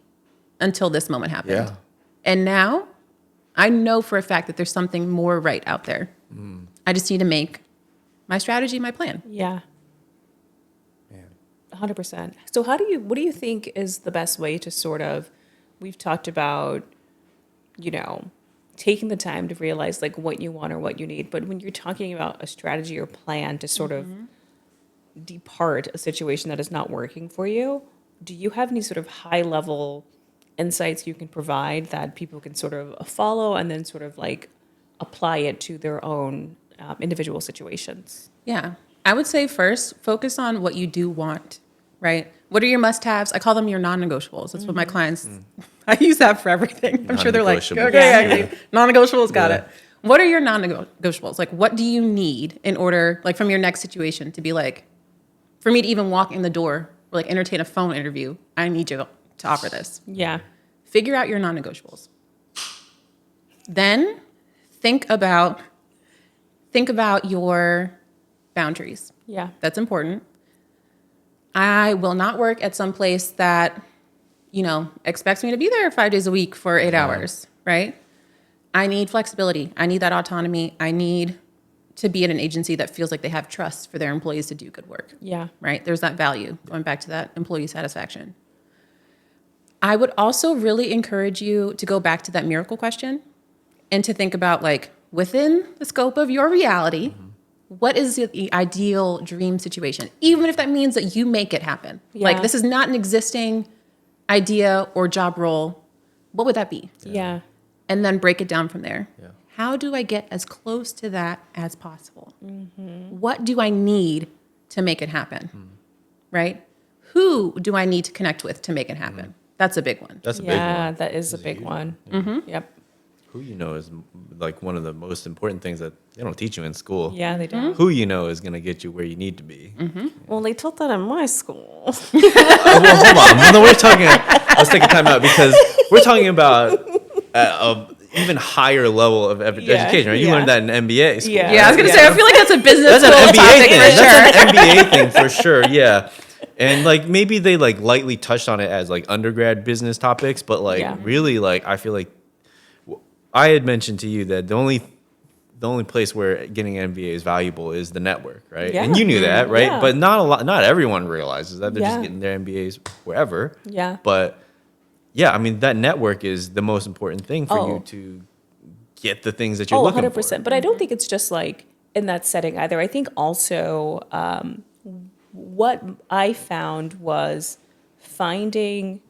until this moment happened. Yeah. And now I know for a fact that there's something more right out there. I just need to make my strategy my plan. Yeah. Man. 100%. So what do you think is the best way to sort of, we've talked about, taking the time to realize like what you want or what you need. But when you're talking about a strategy or plan to sort of depart a situation that is not working for you, do you have any sort of high level insights you can provide that people can sort of follow and then sort of like apply it to their own individual situations? Yeah. I would say first, focus on what you do want, right? What are your must-haves? I call them your non-negotiables. That's what my clients, I use that for everything. I'm sure they're like, Non-negotiables. okay, Yeah. non-negotiables, got Yeah. it. What are your non-negotiables? Like, what do you need in order, like from your next situation to be like, for me to even walk in the door or like entertain a phone interview, I need you to offer this. Yeah. Figure out your non-negotiables. Then think about your boundaries. Yeah. That's important. I will not work at some place that, expects me to be there 5 days a week for 8 hours, right? I need flexibility. I need that autonomy. I need to be at an agency that feels like they have trust for their employees to do good work, Yeah. right? There's that value, going back to that employee satisfaction. I would also really encourage you to go back to that miracle question and to think about like, within the scope of your reality, what is the ideal dream situation? Even if that means that you make it happen. Yeah. Like, this is not an existing idea or job role, what would that be? Yeah. And then break it down from there. Yeah. How do I get as close to that as possible? What do I need to make it happen? Right? Who do I need to connect with to make it happen? That's a big one. That's a big Yeah, one. that is a big one. Yep. Who you know is like one of the most important things that they don't teach you in school. Yeah, they do. Who you know is going to get you where you need to be. Well, they taught that in my school. Well, hold on. Well, no, we're talking. Let's take a time out because we're talking about a even higher level of education, right? You learned that in MBA school. Yeah. Yeah, I was going to say, I feel like that's a business That's an school MBA topic thing. for sure. That's an MBA thing for sure. Yeah. And like maybe they like lightly touched on it as like undergrad business topics, but like really like I feel like I had mentioned to you that the only place where getting an MBA is valuable is the network, right? Yeah. And you knew that, right? Yeah. But not everyone realizes that. They're Yeah. just getting their MBAs wherever. Yeah. But yeah, I mean that network is the most important thing for Oh. you to get the things that you're Oh, looking 100%. for. But I don't think it's just like in that setting either. I think also what I found was finding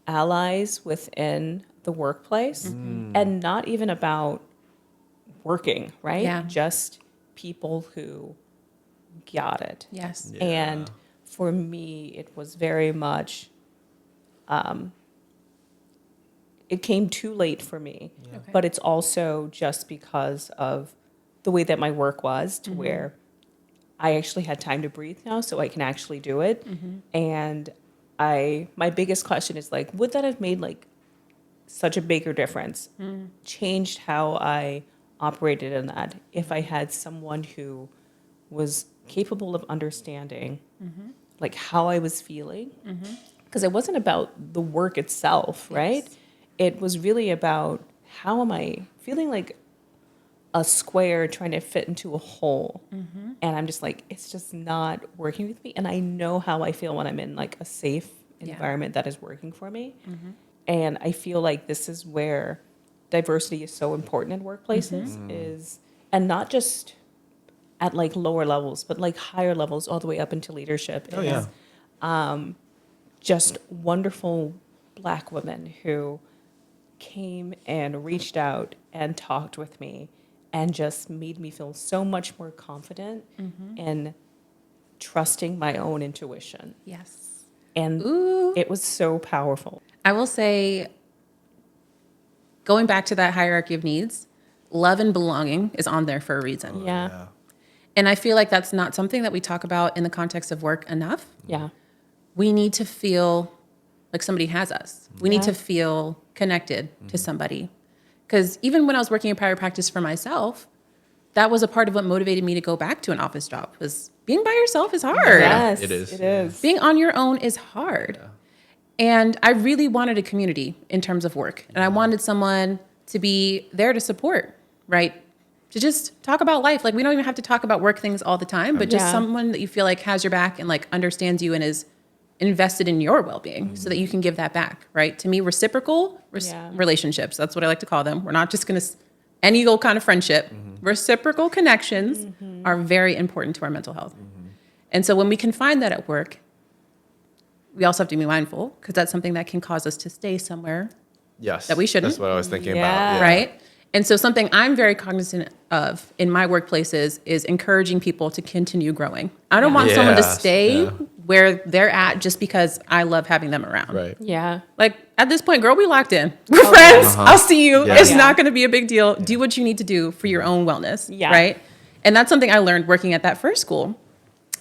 allies within the workplace and not even about working, right? Yeah. Just people who got it. Yes. Yeah. And for me, it was very much, it came too late for me, Okay. but it's also just because of the way that my work was to where I actually had time to breathe now, so I can actually do it. And my biggest question is like, would that have made like such a bigger difference, changed how I operated in that if I had someone who was capable of understanding like how I was feeling? Because it wasn't about the work itself, right? Yes. It was really about how am I feeling like a square trying to fit into a hole. And I'm just like, it's just not working with me. And I know how I feel when I'm in like a safe environment that is working for me. And I feel like this is where diversity is so important in workplaces is, and not just at like lower levels, but like higher levels all the way up into leadership. Oh, is, yeah. just wonderful Black women who came and reached out and talked with me and just made me feel so much more confident in trusting my own intuition. Yes. And Ooh. it was so powerful. I will say, going back to that hierarchy of needs, love and belonging is on there for a reason. Yeah. And I feel like that's not something that we talk about in the context of work enough. Yeah. We need to feel like somebody has us. We need Yeah. to feel connected to somebody. Because even when I was working in private practice for myself, that was a part of what motivated me to go back to an office job, was being by yourself is hard. Yes, It is. It is. Being on your own is hard. And I really wanted a community in terms of work. And I wanted someone to be there to support, right? To just talk about life. Like, we don't even have to talk about work things all the time, but just Yeah. someone that you feel like has your back and like understands you and is invested in your well-being so that you can give that back, right? To me, reciprocal Yeah. relationships, that's what I like to call them. We're not just going to, any old kind of friendship. Reciprocal connections are very important to our mental health. And so when we can find that at work, we also have to be mindful because that's something that can cause us to stay somewhere, Yes. That we shouldn't. That's what I was thinking Yeah. about. Yeah. right? And so something I'm very cognizant of in my workplaces is encouraging people to continue growing. I don't want someone to Yes, stay yeah. where they're at just because I love having them around. Right. Yeah. Like, at this point, girl, we locked in. We're friends. I'll see you. Yeah. It's Yeah. not going to be a big deal. Do what you need to do for your own wellness. Yeah. Right? And that's something I learned working at that first school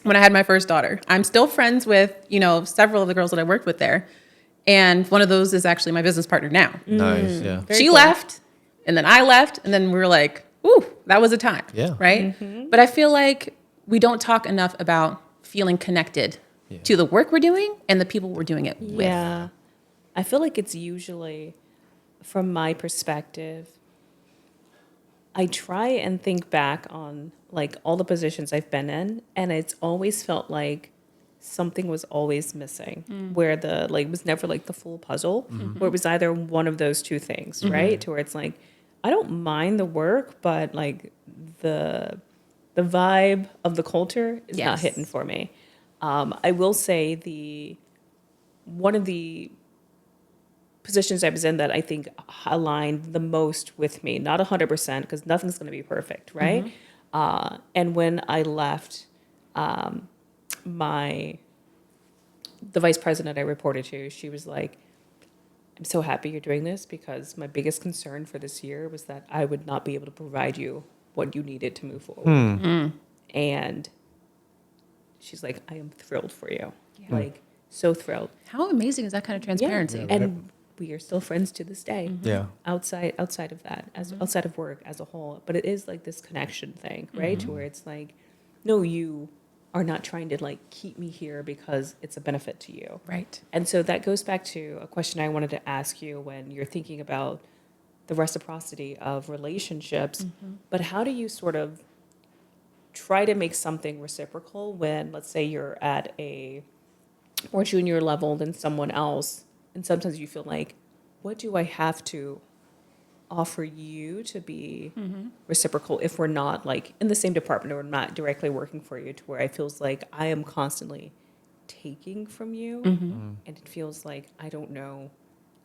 when I had my first daughter. I'm still friends with, several of the girls that I worked with there. And one of those is actually my business partner now. Nice. Yeah. Very She cool. left, and then I left, and then we were like, ooh, that was a time. Yeah. Right? But I feel like we don't talk enough about feeling connected to the work we're doing and the people we're doing it with. Yeah. I feel like it's usually, from my perspective, I try and think back on like all the positions I've been in, and it's always felt like something was always missing, where the like was never like the full puzzle, where it was either one of those two things, right? To where it's like, I don't mind the work, but like the vibe of the culture is not Yes. hitting for me. I will say one of the positions I was in that I think aligned the most with me. Not 100%, because nothing's going to be perfect, right? And when I left, the vice president I reported to, she was like, I'm so happy you're doing this, because my biggest concern for this year was that I would not be able to provide you what you needed to move forward. And she's like, I am thrilled for you. Like, so thrilled. How amazing is that kind of transparency? Yeah. And we are still friends to this day. Yeah. Outside of that, outside of work as a whole. But it is like this connection thing, right? To where it's like, no, you are not trying to like keep me here because it's a benefit to you. Right. And so that goes back to a question I wanted to ask you when you're thinking about the reciprocity of relationships. But how do you sort of try to make something reciprocal when, let's say, you're at a more junior level than someone else, and sometimes you feel like, what do I have to offer you to be reciprocal if we're not like in the same department or not directly working for you, to where I feels like I am constantly taking from you, and it feels like I don't know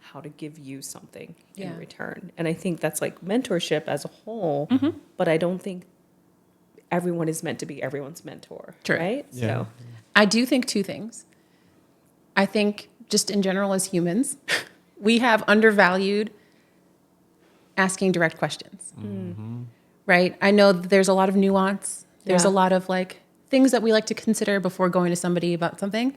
how to give you something in return. And I think that's like mentorship as a whole, but I don't think everyone is meant to be everyone's mentor, right? Yeah. So I do think two things. I think just in general as humans, we have undervalued asking direct questions, right? I know that there's a lot of nuance. There's a lot of like things that we like to consider before going to somebody about something.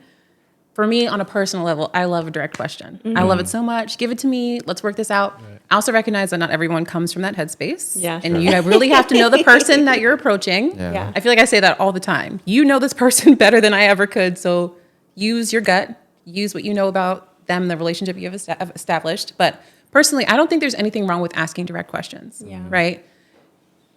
For me, on a personal level, I love a direct question. I love it so much. Give it to me. Let's work this out. Right. I also recognize that not everyone comes from that headspace. Yeah. And you really have to know the person that you're approaching. Yeah. I feel like I say that all the time. You know this person better than I ever could. So use your gut. Use what you know about them, the relationship you have established. But personally, I don't think there's anything wrong with asking direct questions. Yeah. Right?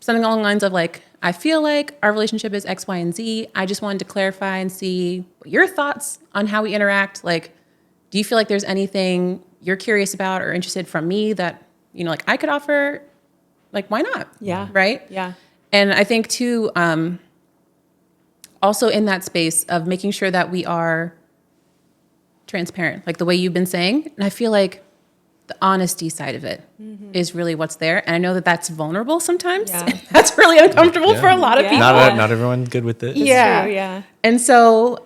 Something along the lines of like, I feel like our relationship is X, Y, and Z. I just wanted to clarify and see your thoughts on how we interact. Like, do you feel like there's anything you're curious about or interested from me that, you know, like I could offer? Like, why not? Yeah. Right? Yeah. And I think too, also in that space of making sure that we are transparent, like the way you've been saying. And I feel like the honesty side of it is really what's there. And I know that that's vulnerable sometimes. Yeah. And that's really uncomfortable for a lot of people. Not everyone's good with it. True, yeah. And so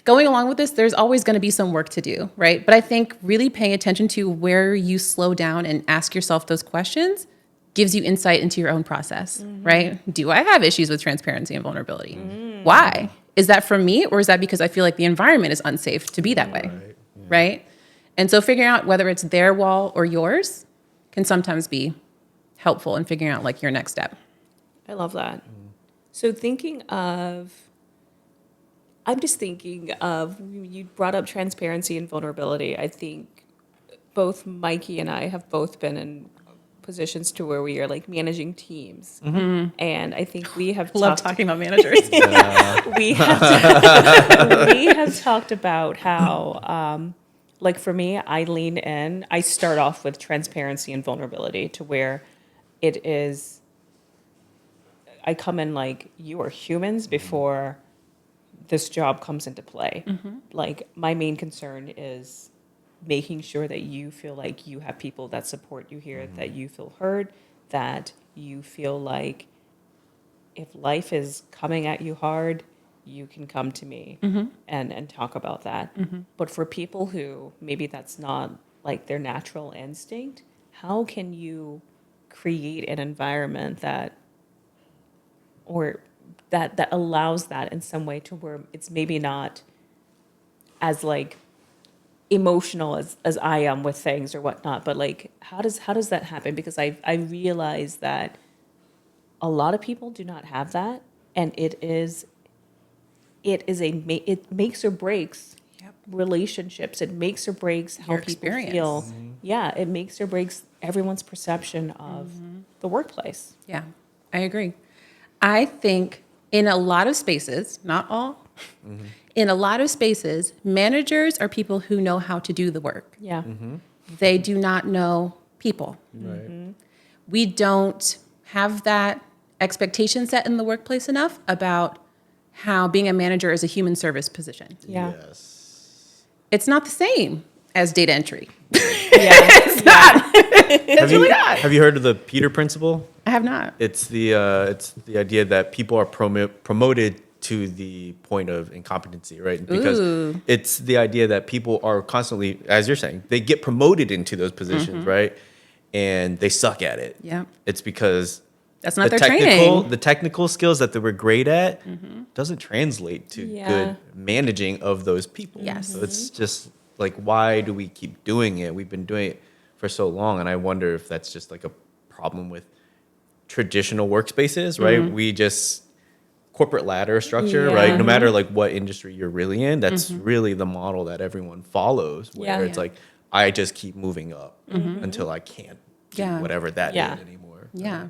going along with this, there's always going to be some work to do, right? But I think really paying attention to where you slow down and ask yourself those questions gives you insight into your own process, right? Do I have issues with transparency and vulnerability? Why? Is that from me, or is that because I feel like the environment is unsafe to be that way, right? And so figuring out whether it's their wall or yours can sometimes be helpful in figuring out like your next step. I love that. So I'm just thinking of, you brought up transparency and vulnerability. I think both Mikey and I have both been in positions to where we are like managing teams. And I think we have talking about managers. we have talked about how, like for me, I lean in. I start off with transparency and vulnerability, to where it is, I come in like, you are humans before this job comes into play. Like, my main concern is making sure that you feel like you have people that support you here, that you feel heard, that you feel like if life is coming at you hard, you can come to me and talk about that. But for people who maybe that's not like their natural instinct, how can you create an environment that allows that in some way, to where it's maybe not as like emotional as I am with things or whatnot, but like how does that happen? Because I realize that a lot of people do not have that, and it makes or breaks relationships. It makes or breaks how Your people experience. feel. Yeah, it makes or breaks everyone's perception of the workplace. Yeah, I agree. I think in a lot of spaces, not all, in a lot of spaces, managers are people who know how to do the work. Yeah. They do not know people. Right. We don't have that expectation set in the workplace enough about how being a manager is a human service position. Yeah. Yes. It's not the same. as data entry. It's not. It's really not. Have you heard of the Peter Principle? I have not. It's the idea that people are promoted to the point of incompetency, right? Because it's the idea that people are constantly, as you're saying, they get promoted into those positions, right? And they suck at it. Yeah. It's because that's not their training. The technical skills that they were great at doesn't translate to good managing of those people. Yes. So it's just like, why do we keep doing it? We've been doing it for so long, and I wonder if that's just like a problem with traditional workspaces, right? We just corporate ladder structure, right? No matter like what industry you're really in, that's really the model that everyone follows, where it's like, I just keep moving up until I can't do whatever that is anymore. Yeah.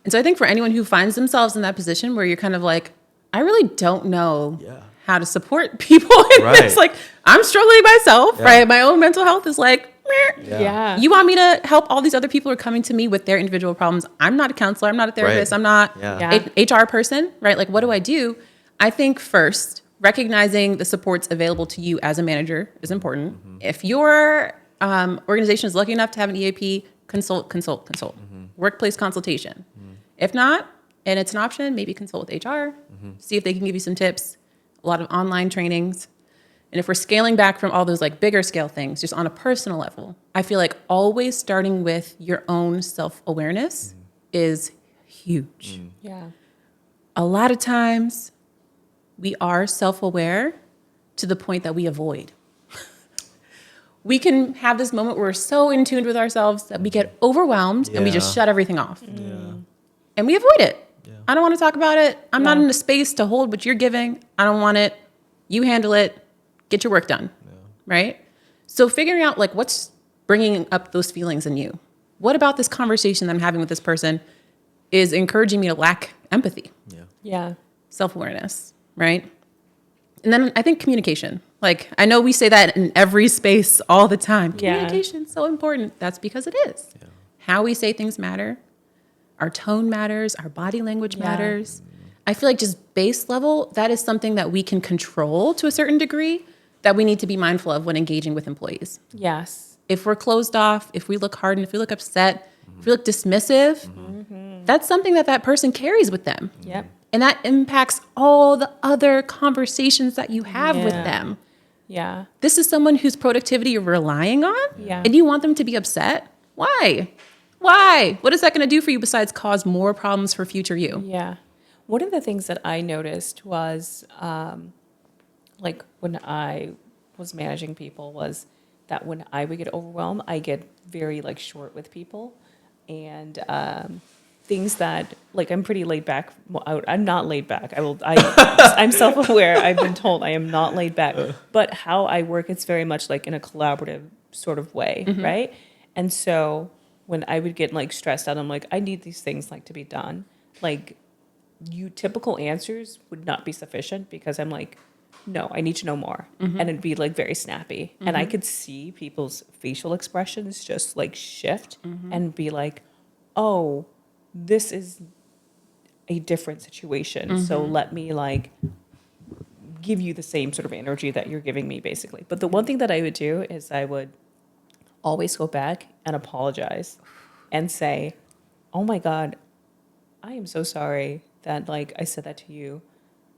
And so I think for anyone who finds themselves in that position where you're kind of like, I really don't know how to support people in this. Like, I'm struggling myself, right? My own mental health is like, meh. You want me to help all these other people who are coming to me with their individual problems. I'm not a counselor. I'm not a therapist. I'm not an HR person, right? Like, what do I do? I think first, recognizing the supports available to you as a manager is important. If your organization is lucky enough to have an EAP, consult. Workplace consultation. If not, and it's an option, maybe consult with HR, see if they can give you some tips, a lot of online trainings. And if we're scaling back from all those like bigger scale things, just on a personal level, I feel like always starting with your own self-awareness is huge. A lot of times we are self-aware to the point that we avoid. We can have this moment where we're so in tune with ourselves that we get overwhelmed and we just shut everything off. And we avoid it. I don't want to talk about it. I'm not in a space to hold what you're giving. I don't want it. You handle it. Get your work done. Right? So figuring out like what's bringing up those feelings in you. What about this conversation that I'm having with this person is encouraging me to lack empathy? Self-awareness, right? And then I think communication. Like, I know we say that in every space all the time. Communication is so important. That's because it is. How we say things matter. Our tone matters. Our body language matters. I feel like just base level, that is something that we can control to a certain degree that we need to be mindful of when engaging with employees. If we're closed off, if we look hardened, if we look upset, if we look dismissive, that's something that that person carries with them. And that impacts all the other conversations that you have with them. This is someone whose productivity you're relying on, and you want them to be upset. Why? What is that going to do for you besides cause more problems for future you? One of the things that I noticed was, like when I was managing people, was that when I would get overwhelmed, I get very like short with people, and things that like I'm pretty laid back. Well, I'm not laid back. I'm self-aware. I've been told I am not laid back. But how I work, it's very much like in a collaborative sort of way, right? And so when I would get like stressed out, I'm like, I need these things like to be done. Like, typical answers would not be sufficient because I'm like, no, I need to know more. And it'd be like very snappy. And I could see people's facial expressions just like shift and be like, oh, this is a different situation. So let me like give you the same sort of energy that you're giving me, basically. But the one thing that I would do is I would always go back and apologize and say, oh my God, I am so sorry that like I said that to you.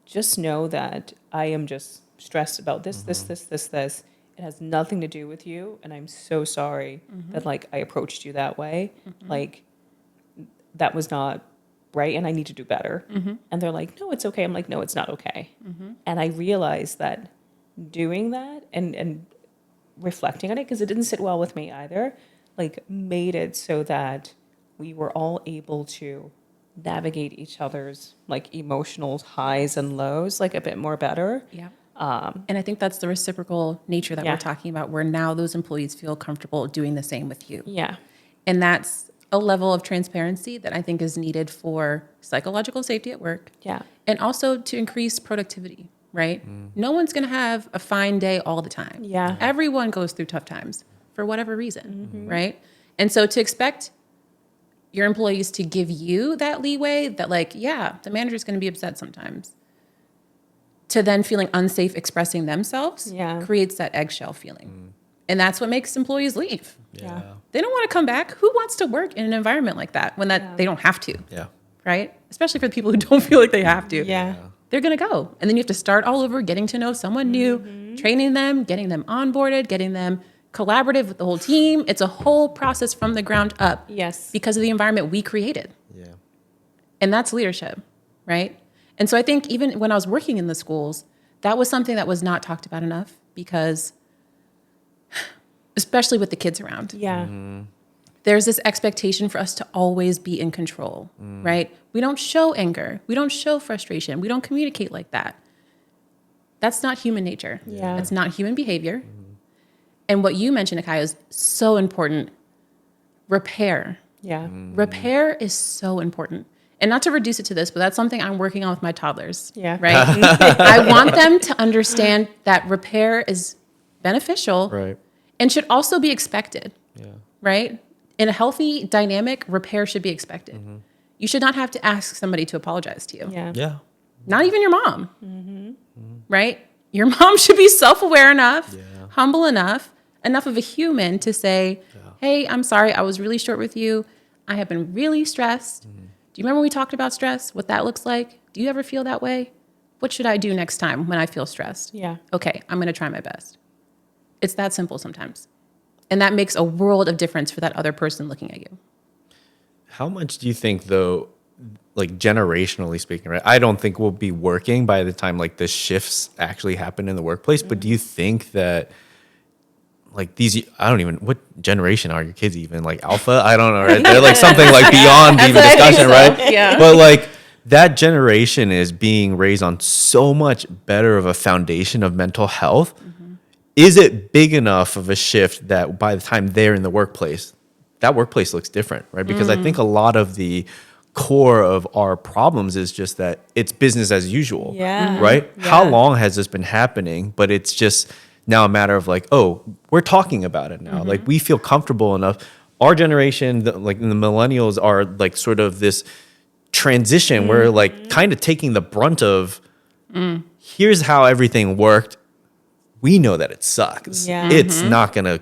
Just know that I am just stressed about this. It has nothing to do with you. And I'm so sorry that like I approached you that way. Like that was not right. And I need to do better. And they're like, no, it's okay. I'm like, no, it's not okay. And I realized that doing that and reflecting on it, because it didn't sit well with me either, like made it so that we were all able to navigate each other's like emotional highs and lows like a bit more better. And I think that's the reciprocal nature that we're talking about, where now those employees feel comfortable doing the same with you. And that's a level of transparency that I think is needed for psychological safety at work. And also to increase productivity, right? No one's going to have a fine day all the time. Everyone goes through tough times for whatever reason, right? And so to expect your employees to give you that leeway that like, yeah, the manager's going to be upset sometimes, to then feeling unsafe expressing themselves creates that eggshell feeling. And that's what makes employees leave. Yeah. They don't want to come back. Who wants to work in an environment like that when they don't have to? Yeah. Right? Especially for the people who don't feel like they have to. Yeah. They're going to go. And then you have to start all over, getting to know someone new, training them, getting them onboarded, getting them collaborative with the whole team. It's a whole process from the ground up. Yes. Because of the environment we created. Yeah. And that's leadership, right? And so I think even when I was working in the schools, that was something that was not talked about enough because, especially with the kids around. Yeah. There's this expectation for us to always be in control, right? We don't show anger. We don't show frustration. We don't communicate like that. That's not human nature. Yeah. That's not human behavior. And what you mentioned, Akaya, is so important. Repair. Yeah. Repair is so important. And not to reduce it to this, but that's something I'm working on with my toddlers. Yeah. Right? I want them to understand that repair is beneficial Right. and should also be expected. Yeah. Right? In a healthy dynamic, repair should be expected. You should not have to ask somebody to apologize to you. Yeah. Yeah. Not even your mom. Right? Your mom should be self-aware enough, humble enough of a human to say, hey, I'm sorry, I was really short with you. I have been really stressed. Do you remember we talked about stress, what that looks like? Do you ever feel that way? What should I do next time when I feel stressed? Yeah. Okay, I'm going to try my best. It's that simple sometimes. And that makes a world of difference for that other person looking at you. How much do you think, though, like generationally speaking, right? I don't think we'll be working by the time like the shifts actually happen in the workplace. But do you think that like these, I don't even, what generation are your kids even? Like alpha? I don't know, right? They're like something like beyond even discussion, right? Yeah. But like that generation is being raised on so much better of a foundation of mental health. Is it big enough of a shift that by the time they're in the workplace, that workplace looks different, right? Because I think a lot of the core of our problems is just that it's business as usual, Yeah. right? Yeah. How long has this been happening? But it's just now a matter of like, oh, we're talking about it now. Like we feel comfortable enough. Our generation, like the millennials are like sort of this transition. We're like kind of taking the brunt of here's how everything worked. We know that it sucks. Yeah. It's not gonna,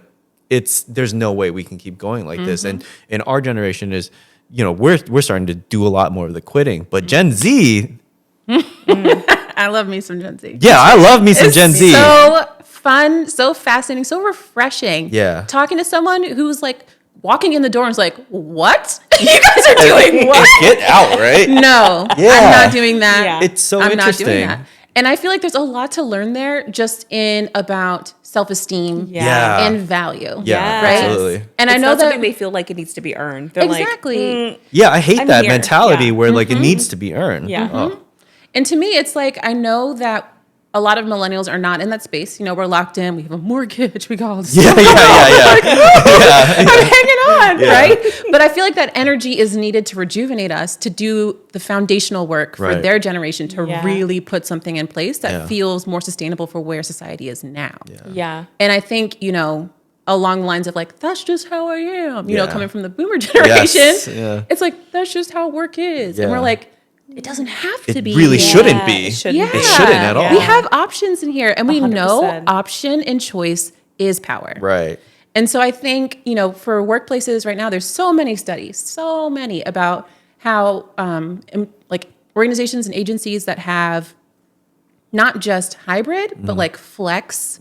there's no way we can keep going like this. And our generation is, you know, we're starting to do a lot more of the quitting, but Gen Z, I love me some Gen Z. yeah, I love me some Gen Z. So fun, so fascinating, so refreshing. Yeah. Talking to someone who's like walking in the door and is like, what? You guys are doing what? Get out, right? No, Yeah. I'm not doing that. Yeah. It's so I'm interesting. not doing that. And I feel like there's a lot to learn there just in about self-esteem Yeah. and value. Yeah, Right? absolutely. And I It's know not that something they feel like it needs to be earned. They're exactly. like, Yeah, I hate I'm that here. mentality Yeah. where like it needs to be earned. Yeah. Oh. And to me, it's like, I know that a lot of millennials are not in that space. You know, we're locked in. We have a mortgage. We got all this Yeah, stuff. yeah. I'm hanging on, right? But I feel like that energy is needed to rejuvenate us, to do the foundational work for Right. their generation, to Yeah. really put something in place that Yeah. feels more sustainable for where society is now. yeah. And I think, you know, along the lines of like, that's just how I am, you know, Yeah. coming from the boomer generation, Yes, yeah. it's like, that's just how work is. And Yeah. we're like, it doesn't have to It be. really Yeah. shouldn't be. It shouldn't Yeah. It shouldn't at all. We have options in here, and we know 100%. option and choice is power. Right. And so I think, you know, for workplaces right now, there's so many studies, so many about how like organizations and agencies that have not just hybrid, but like flex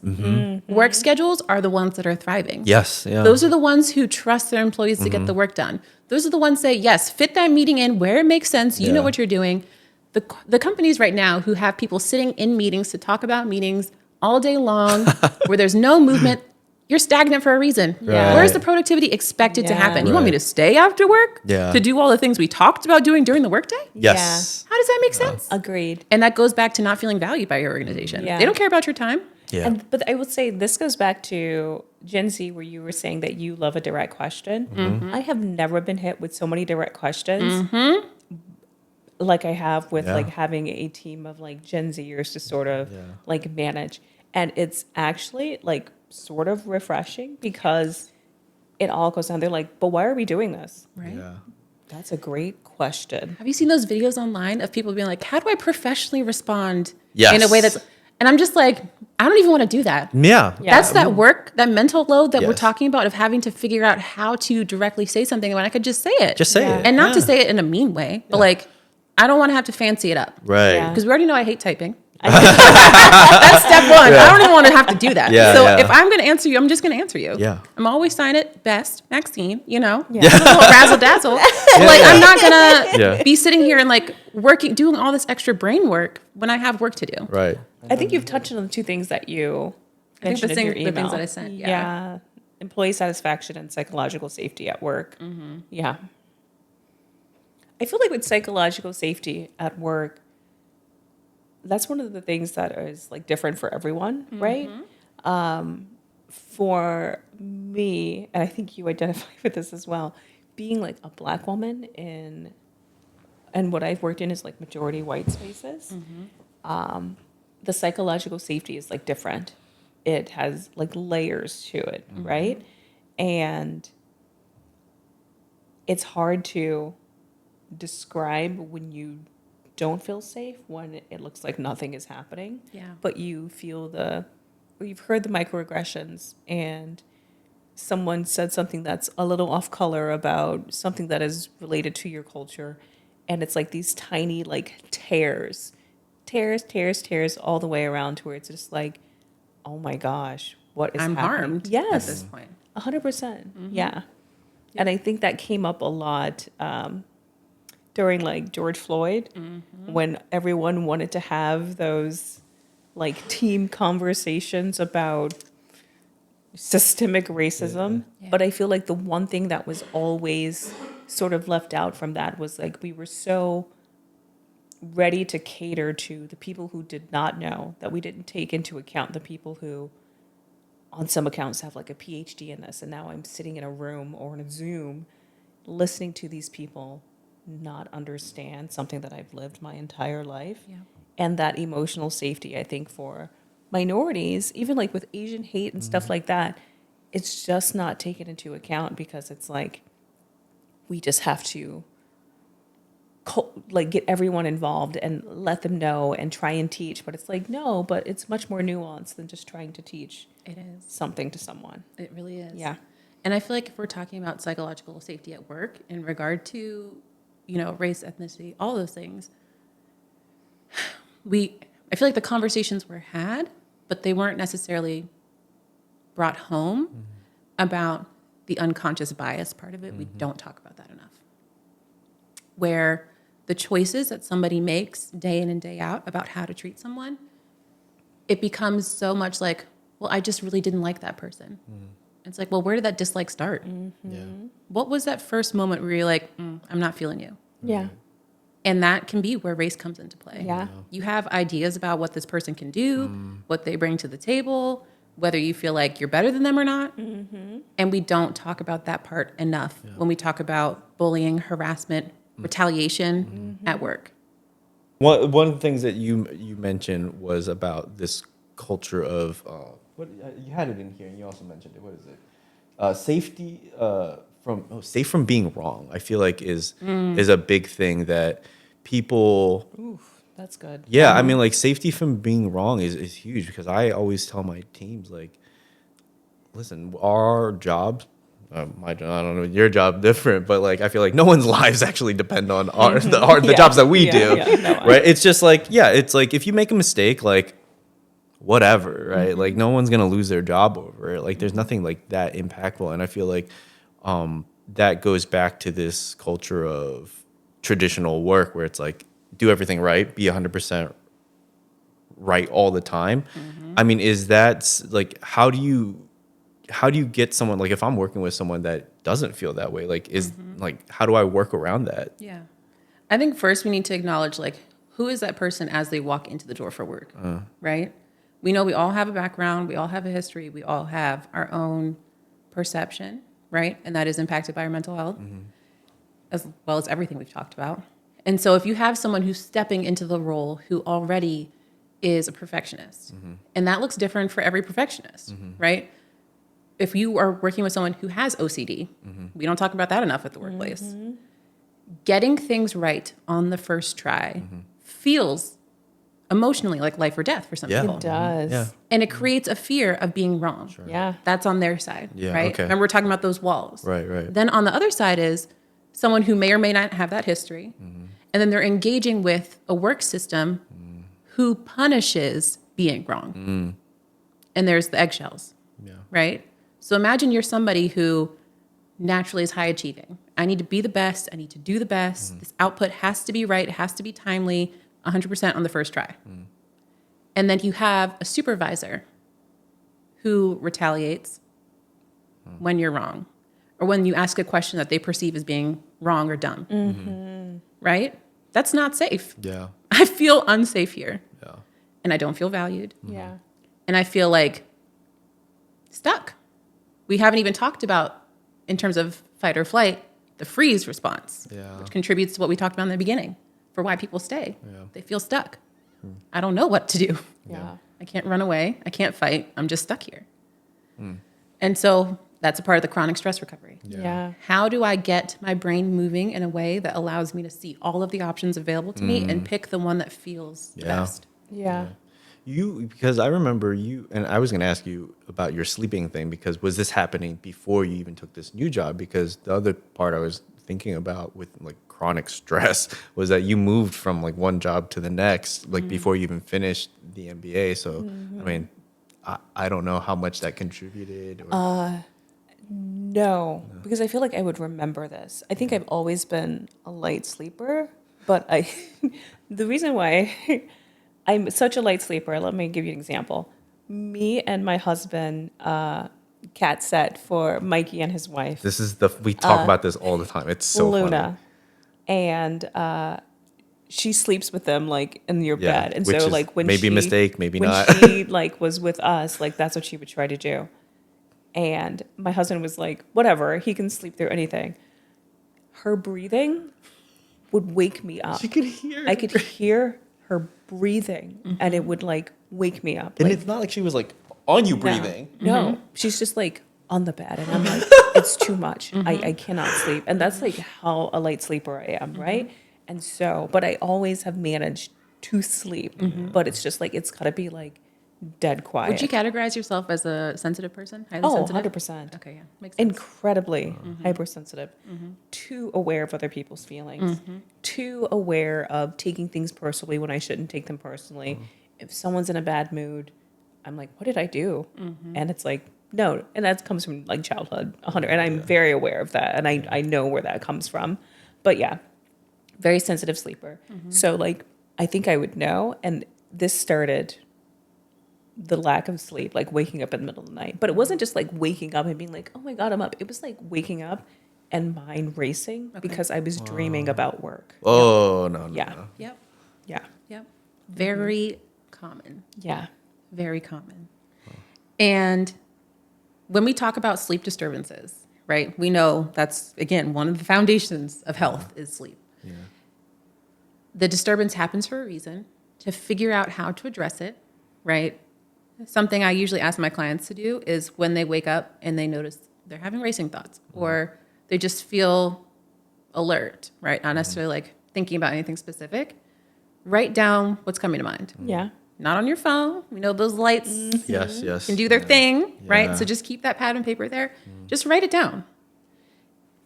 work schedules are the ones that are thriving. Yes. Yeah. Those are the ones who trust their employees to get the work done. Those are the ones say, yes, fit that meeting in where it makes sense. You know Yeah. what you're doing. The companies right now who have people sitting in meetings to talk about meetings all day long, where there's no movement, you're stagnant for a reason. Right. Where's the productivity expected to Yeah. happen? You want me Right. to stay after work Yeah. to do all the things we talked about doing during the workday? Yes. How does that make sense? Agreed. And that goes back to not feeling valued by your organization. Yeah. They don't care about your time. Yeah. But I would say this goes back to Gen Z, where you were saying that you love a direct question. I have never been hit with so many direct questions like I have with Yeah. like having a team of like Gen Zers to sort of like manage. And it's actually like sort of refreshing because it all goes down. They're like, but why are we doing this? Right. Yeah. That's a great question. Have you seen those videos online of people being like, how do I professionally respond Yes. in a way that's, and I'm just like, I don't even want to do that. Yeah. That's that work, that mental load that we're Yes. talking about of having to figure out how to directly say something when I could just say it. Just say it. And not to say it in a mean way, but like, I don't want to have to fancy it up. Right. Yeah. Because we already know I hate typing. That's step one. I don't even want to have to do that. Yeah, so yeah. if I'm going to answer you, I'm just going to answer you. Yeah. I'm always sign it best, Maxine, you know, a little razzle dazzle. I'm not going to be sitting here and like doing all this extra brain work when I have work to do. Right. I think you've touched on the two things that you I think mentioned in your the email. things that I sent. Yeah. Employee satisfaction and psychological safety at work. Yeah. I feel like with psychological safety at work, that's one of the things that is like different for everyone, right? For me, and I think you identify with this as well, being like a Black woman and what I've worked in is like majority white spaces. The psychological safety is like different. It has like layers to it, right? And it's hard to describe when you don't feel safe, when it looks like nothing is happening. Yeah. But you feel you've heard the microaggressions, and someone said something that's a little off color about something that is related to your culture. And it's like these tiny like tears all the way around to where it's just like, oh my gosh, what is I'm happening? harmed Yes. at this point. 100%. Yeah. And I think that came up a lot during like George Floyd, when everyone wanted to have those like team conversations about systemic racism. Yeah. But I feel like the one thing that was always sort of left out from that was like we were so ready to cater to the people who did not know, that we didn't take into account the people who on some accounts have like a PhD in this. And now I'm sitting in a room or in a Zoom listening to these people not understand something that I've lived my entire life. Yeah. And that emotional safety, I think, for minorities, even like with Asian hate and stuff like that, it's just not taken into account because it's like we just have to like get everyone involved and let them know and try and teach. But it's like, no, but it's much more nuanced than just trying to teach It is. something to someone. It really is. Yeah. And I feel like if we're talking about psychological safety at work in regard to, you know, race, ethnicity, all those things, I feel like the conversations were had, but they weren't necessarily brought home about the unconscious bias part of it. We don't talk about that enough. Where the choices that somebody makes day in and day out about how to treat someone, it becomes so much like, well, I just really didn't like that person. It's like, well, where did that dislike start? Yeah. What was that first moment where you're like, I'm not feeling you? Yeah. And that can be where race comes into play. Yeah. You have ideas about what this person can do, what they bring to the table, whether you feel like you're better than them or not. And we don't talk about that part enough when we talk about bullying, harassment, retaliation at work. One of the things that you mentioned was about this culture of what you had it in here, and you also mentioned it. What is it? Safety safe from being wrong. I feel like is a big thing that people. Oof, that's good. Yeah, I mean, like safety from being wrong is huge, because I always tell my teams, like, listen, our jobs. I don't know, your job different, but like I feel like no one's lives actually depend on the jobs that we do, right? It's just like, it's like if you make a mistake, like whatever, right? Like no one's gonna lose their job over it. Like there's nothing like that impactful, and I feel like that goes back to this culture of traditional work where it's like do everything right, be 100% right all the time. I mean, is that like how do you get someone, like if I'm working with someone that doesn't feel that way, like like how do I work around that? Yeah. I think first we need to acknowledge like who is that person as they walk into the door for work, right? We know we all have a background, we all have a history, we all have our own perception, right? And that is impacted by our mental health as well as everything we've talked about. And so if you have someone who's stepping into the role who already is a perfectionist, and that looks different for every perfectionist, right? If you are working with someone who has OCD, we don't talk about that enough at the workplace. Getting things right on the first try feels emotionally, like life or death for some Yeah. people. It does. Yeah. And it creates a fear of being wrong. Sure. Yeah. That's on their side, Yeah, right? okay. And we're talking about those walls. Right, right. Then on the other side is someone who may or may not have that history. And then they're engaging with a work system who punishes being wrong. And there's the eggshells, Yeah. right? So imagine you're somebody who naturally is high achieving. I need to be the best. I need to do the best. This output has to be right. It has to be timely, 100% on the first try. And then you have a supervisor who retaliates when you're wrong or when you ask a question that they perceive as being wrong or dumb. Right? That's not safe. Yeah. I feel unsafe here. Yeah. And I don't feel valued. Yeah. And I feel like stuck. We haven't even talked about, in terms of fight or flight, the freeze response, Yeah. which contributes to what we talked about in the beginning for why people stay. Yeah. They feel stuck. I don't know what to do. Yeah. I can't run away. I can't fight. I'm just stuck here. And so that's a part of the chronic stress recovery. Yeah. How do I get my brain moving in a way that allows me to see all of the options available to me and pick the one that feels the Yeah. best? Yeah. Because I remember you, and I was going to ask you about your sleeping thing, because was this happening before you even took this new job? Because the other part I was thinking about with like chronic stress was that you moved from like one job to the next, like before you even finished the MBA. So, I mean, I don't know how much that contributed. Or, No, because I feel like I would remember this. I think I've always been a light sleeper, but the reason why I'm such a light sleeper, let me give you an example. Me and my husband cat sat for Mikey and his wife, this is we talk about this all the time. It's so Luna. funny. And she sleeps with them like in your Yeah, bed. And which so is like when maybe she, a mistake, maybe when not. she like was with us, like that's what she would try to do. And my husband was like, whatever, he can sleep through anything. Her breathing would wake me up. You could hear. I could hear her breathing and it would like wake me up. And Like, it's not like she was like on you no, breathing. No, she's just like on the bed and I'm like, it's too much. I cannot sleep. And that's like how a light sleeper I am, right? And so, but I always have managed to sleep, but it's just like, it's gotta be like dead quiet. Would you categorize yourself as a sensitive person? Highly Oh, sensitive? 100%. Okay, yeah. Makes sense. Incredibly hypersensitive, too aware of other people's feelings, too aware of taking things personally when I shouldn't take them personally. If someone's in a bad mood, I'm like, what did I do? And it's like, no. And that comes from like childhood, 100. And I'm very aware of that. And I know where that comes from. But yeah, very sensitive sleeper. So like, I think I would know. And this started the lack of sleep, like waking up in the middle of the night. But it wasn't just like waking up and being like, oh my God, I'm up. It was like waking up and mind racing because I was dreaming about work. Oh, no. Yeah. No. Yep. Yeah. Yep. Very common. Yeah. Very common. And when we talk about sleep disturbances, right, we know that's, again, one of the foundations of health is sleep. Yeah. The disturbance happens for a reason. To figure out how to address it, right? Something I usually ask my clients to do is when they wake up and they notice they're having racing thoughts or they just feel alert, right? Not necessarily like thinking about anything specific. Write down what's coming to mind. Yeah. Not on your phone. We know those lights Yes, yes. can do their thing, right? Yeah. So just keep that pad and paper there. Just write it down.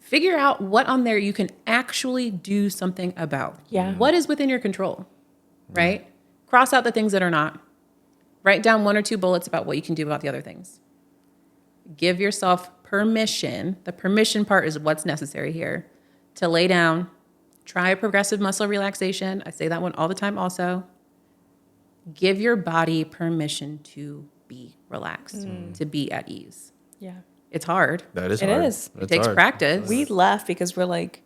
Figure out what on there you can actually do something about. Yeah. What is within your control, right? Cross out the things that are not. Write down 1 or 2 bullets about what you can do about the other things. Give yourself permission. The permission part is what's necessary here. To lay down, try a progressive muscle relaxation. I say that one all the time also. Give your body permission to be relaxed, to be at ease. Yeah. It's hard. That is It hard. is. It That's takes hard. practice. We laugh because we're like,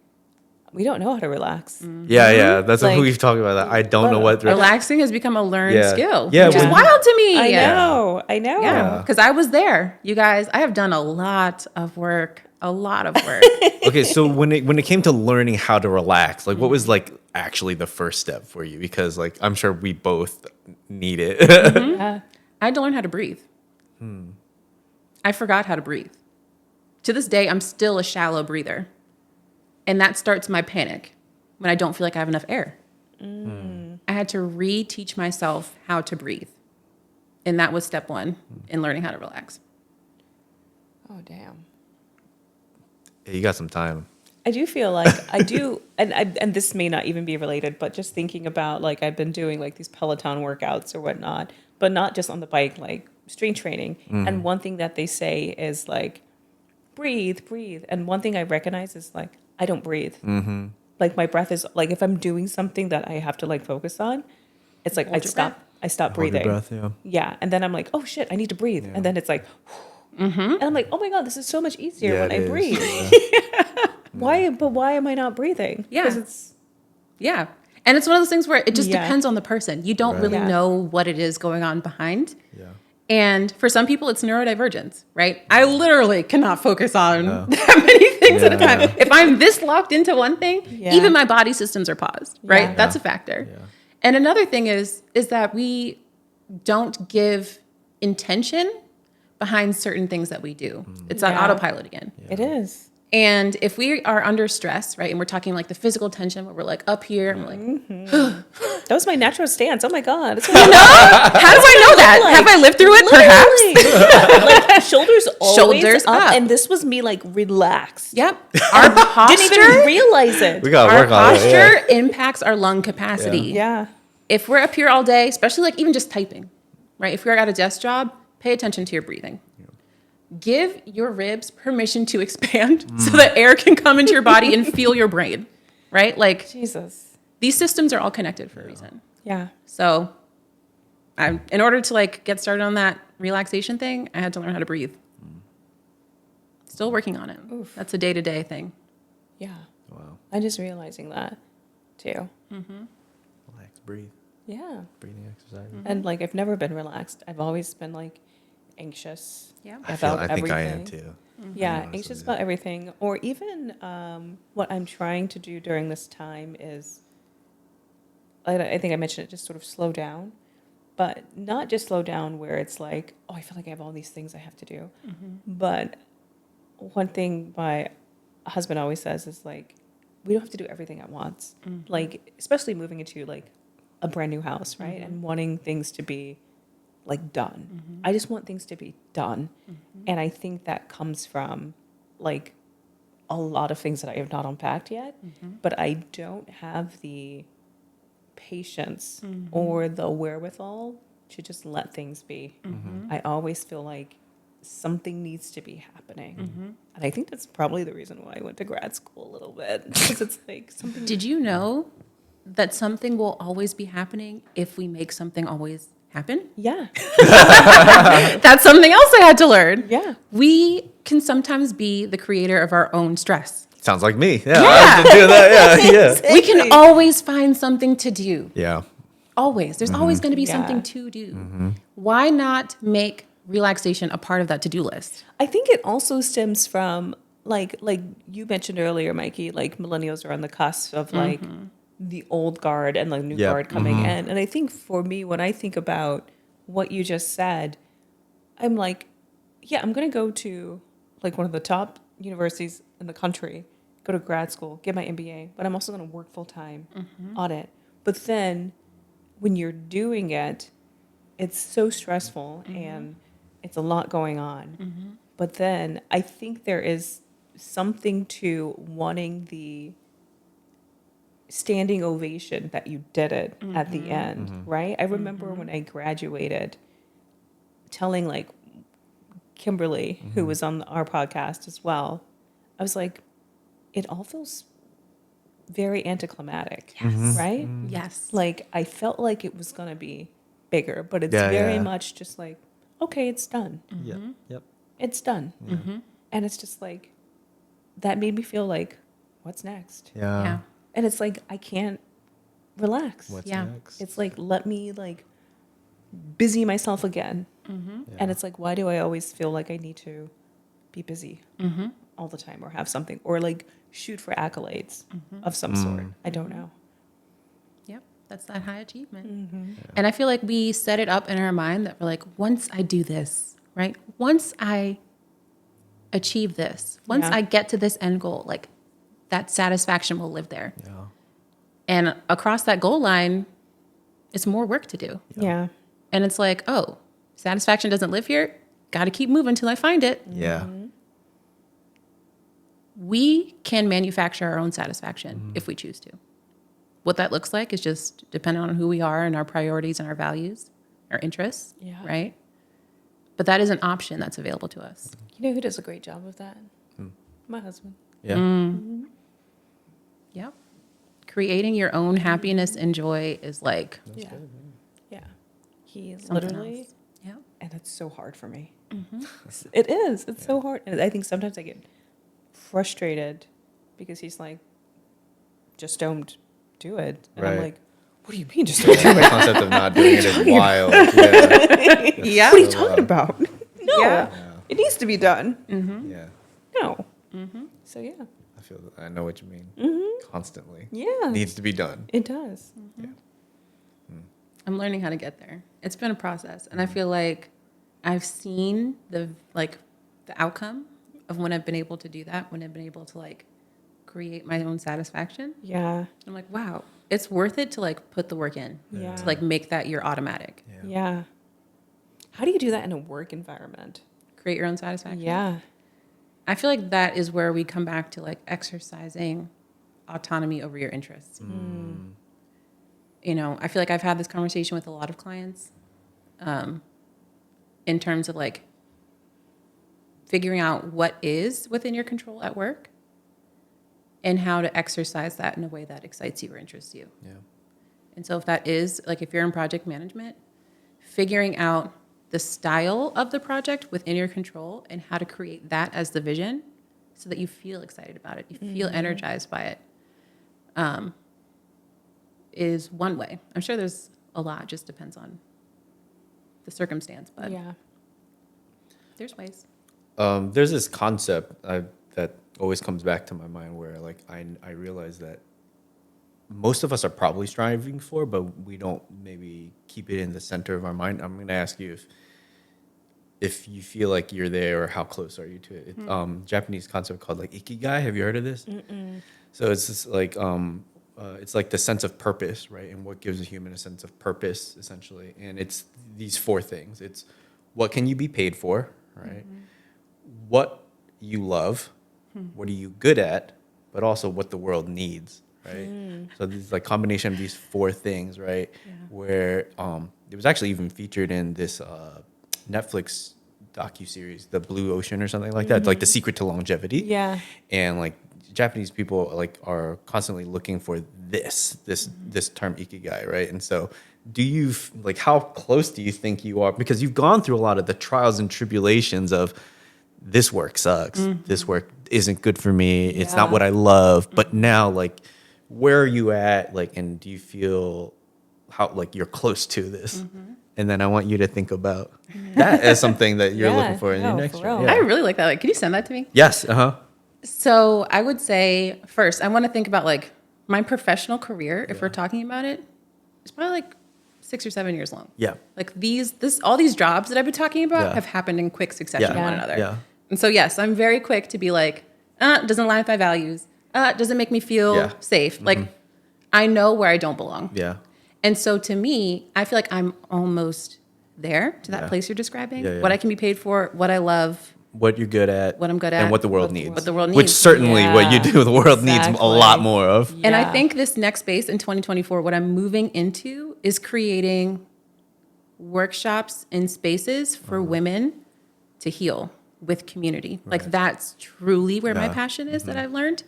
we don't know how to relax. Yeah, yeah. That's Like- what we've talked about. That I don't know what. Relaxing has become a learned Yeah. skill, Yeah, which is when- wild to me. I know. Yeah, Yeah. because I was there. You guys, I have done a lot of work. Okay, so when it came to learning how to relax, like what was like actually the first step for you? Because like I'm sure we both need it. Yeah. I had to learn how to breathe. I forgot how to breathe. To this day, I'm still a shallow breather. And that starts my panic when I don't feel like I have enough air. I had to reteach myself how to breathe. And that was step one in learning how to relax. Oh, damn. Yeah, you got some time. I do feel like I do, and this may not even be related, but just thinking about like I've been doing like these Peloton workouts or whatnot, but not just on the bike, like strength training. And one thing that they say is like, breathe, breathe. And one thing I recognize is like, I don't breathe. Like my breath is like, if I'm doing something that I have to like focus on, it's like I stop breathing. Hold your breath, Yeah. And then I'm like, oh shit, I need to breathe. And then it's like, and I'm like, oh my God, this is so much easier when I breathe. Why am I not breathing? Yeah. Because it's Yeah. And it's one of those things where it just depends on the person. You don't really Yeah. know what it is going on behind. Yeah. And for some people, it's neurodivergence, right? I literally cannot focus on that many things at a time. If I'm this locked into one thing, even my body systems are paused, right? Yeah. That's a factor. And another thing is that we don't give intention behind certain things that we do. It's on autopilot again. It is. And if we are under stress, right, and we're talking like the physical tension where we're like up here and we're like, That was my natural stance. Oh my God. That's how do I know that? Like, have I lived through it? Perhaps. Like shoulders always Shoulders up. And this was me like relaxed. Yep. Our posture, Didn't even realize it. We gotta our work on it. posture impacts our lung capacity. Yeah. If we're up here all day, especially like even just typing, right? If we're at a desk job, pay attention to your breathing. Give your ribs permission to expand so that air can come into your body and fuel your brain, right? Like Jesus. these systems are all connected for a reason. Yeah. So in order to like get started on that relaxation thing, I had to learn how to breathe. Still working on it. Oof. That's a day-to-day thing. Yeah. Wow. I'm just realizing that too. Relax, breathe. Yeah. Breathing exercises. And like I've never been relaxed. I've always been like anxious. Yeah. I about think I am everything. too. Yeah, honest anxious with you. about everything. Or even what I'm trying to do during this time is, I think I mentioned it, just sort of slow down. But not just slow down where it's like, oh, I feel like I have all these things I have to do. But one thing my husband always says is like, we don't have to do everything at once. Like, especially moving into like a brand new house, right? And wanting things to be like done. I just want things to be done. And I think that comes from like a lot of things that I have not unpacked yet, but I don't have the patience or the wherewithal to just let things be. I always feel like something needs to be happening. And I think that's probably the reason why I went to grad school a little bit, because it's like something. Did you know that something will always be happening if we make something always happen? Yeah. That's something else I had to learn. Yeah. We can sometimes be the creator of our own stress. Sounds like me. Yeah. I have to do that. Yeah. We can always find something to do. Yeah. Always. There's always going to be something to do. Why not make relaxation a part of that to-do list? I think it also stems from like you mentioned earlier, Mikey, like millennials are on the cusp of like the old guard and like new guard coming in. And I think for me, when I think about what you just said, I'm like, yeah, I'm going to go to like one of the top universities in the country, go to grad school, get my MBA, but I'm also going to work full time on it. But then when you're doing it, it's so stressful and it's a lot going on. But then I think there is something to wanting the standing ovation that you did it at the end, right? I remember when I graduated telling like Kimberly, who was on our podcast as well, I was like, it all feels very anticlimactic, right? Yes. Like I felt like it was going to be bigger, but it's Yeah, very yeah. much just like, okay, it's done. Yep. Yep. It's done. And it's just like, that made me feel like, what's next? Yeah. Yeah. And it's like, I can't relax. What's Yeah. next? It's like, let me like busy myself again. And it's like, why do I always feel like I need to be busy all the time or have something or like shoot for accolades of some sort? I don't know. Yep. That's that high achievement. And I feel like we set it up in our mind that we're like, once I do this, right? Once I achieve this, once Yeah. I get to this end goal, like that satisfaction will live there. Yeah. And across that goal line, it's more work to do. Yeah. And it's like, oh, satisfaction doesn't live here. Got to keep moving till I find it. Yeah. We can manufacture our own satisfaction if we choose to. What that looks like is just depending on who we are and our priorities and our values, our interests, right? But that is an option that's available to us. You know who does a great job of that? My husband. Yeah. Yep. Creating your own happiness and joy is like Yeah. Yeah. He something literally, else. Yep. and it's so hard for me. It is. It's so hard. And I think sometimes I get frustrated because he's like, just don't do it. And I'm Right. like, what do you mean just don't do The concept of not doing it is wild. Yeah. it? Yeah. What are you talking about? No. Yeah. It needs to be done. Yeah. No. So, yeah. I know what you mean. Constantly. Yeah. Needs to be done. It does. I'm learning how to get there. It's been a process, and I feel like I've seen the outcome of when I've been able to do that, when I've been able to like create my own satisfaction. Yeah. I'm like, wow, it's worth it to like put the work in Yeah. to like make that your automatic. Yeah. How do you do that in a work environment? Create your own satisfaction. Yeah. I feel like that is where we come back to like exercising autonomy over your interests. You know, I feel like I've had this conversation with a lot of clients in terms of like figuring out what is within your control at work and how to exercise that in a way that excites you or interests you. Yeah. And so if that is, like if you're in project management, figuring out the style of the project within your control and how to create that as the vision so that you feel excited about it, you feel energized by it, is one way. I'm sure there's a lot, just depends on the circumstance, but Yeah. there's ways. There's this concept that always comes back to my mind where like I realize that most of us are probably striving for, but we don't maybe keep it in the center of our mind. I'm going to ask you if you feel like you're there or how close are you to it. It's Japanese concept called like ikigai. Have you heard of this? So it's just like it's like the sense of purpose, right? And what gives a human a sense of purpose, essentially. And it's these four things. It's what can you be paid for, right? What you love, what are you good at, but also what the world needs, right? So this like combination of these four things, right? Where it was actually even featured in this Netflix docuseries, The Blue Ocean or something like that, like The Secret to Longevity. Yeah. And like Japanese people like are constantly looking for this term ikigai, right? And so do you like how close do you think you are, because you've gone through a lot of the trials and tribulations of this work sucks, this work isn't good for me, it's not what I love, but now like where are you at, like, and do you feel how like you're close to this? And then I want you to think about that as something that you're looking for in your next for job. real. I really like that. Like, can you send that to me? Yes. So I would say first, I want to think about like my professional career. If we're talking about it, it's probably like 6 or 7 years long. Yeah. Like all these jobs that I've been talking about Yeah. have happened in quick succession Yeah. one another. Yeah. And so yes, I'm very quick to be like, doesn't align with my values. Doesn't make me feel safe. Like I know where I don't belong. Yeah. And so to me, I feel like I'm almost there to that place you're describing. Yeah, yeah. What I can be paid for, what I love, What you're good at, what I'm good at, and what the world needs. what the world Which needs. certainly what you do, the world needs a Exactly. lot more of. And I Yeah. think this next space in 2024, what I'm moving into is creating workshops and spaces for women to heal with community. Like that's truly where my Yeah. passion is that I've learned.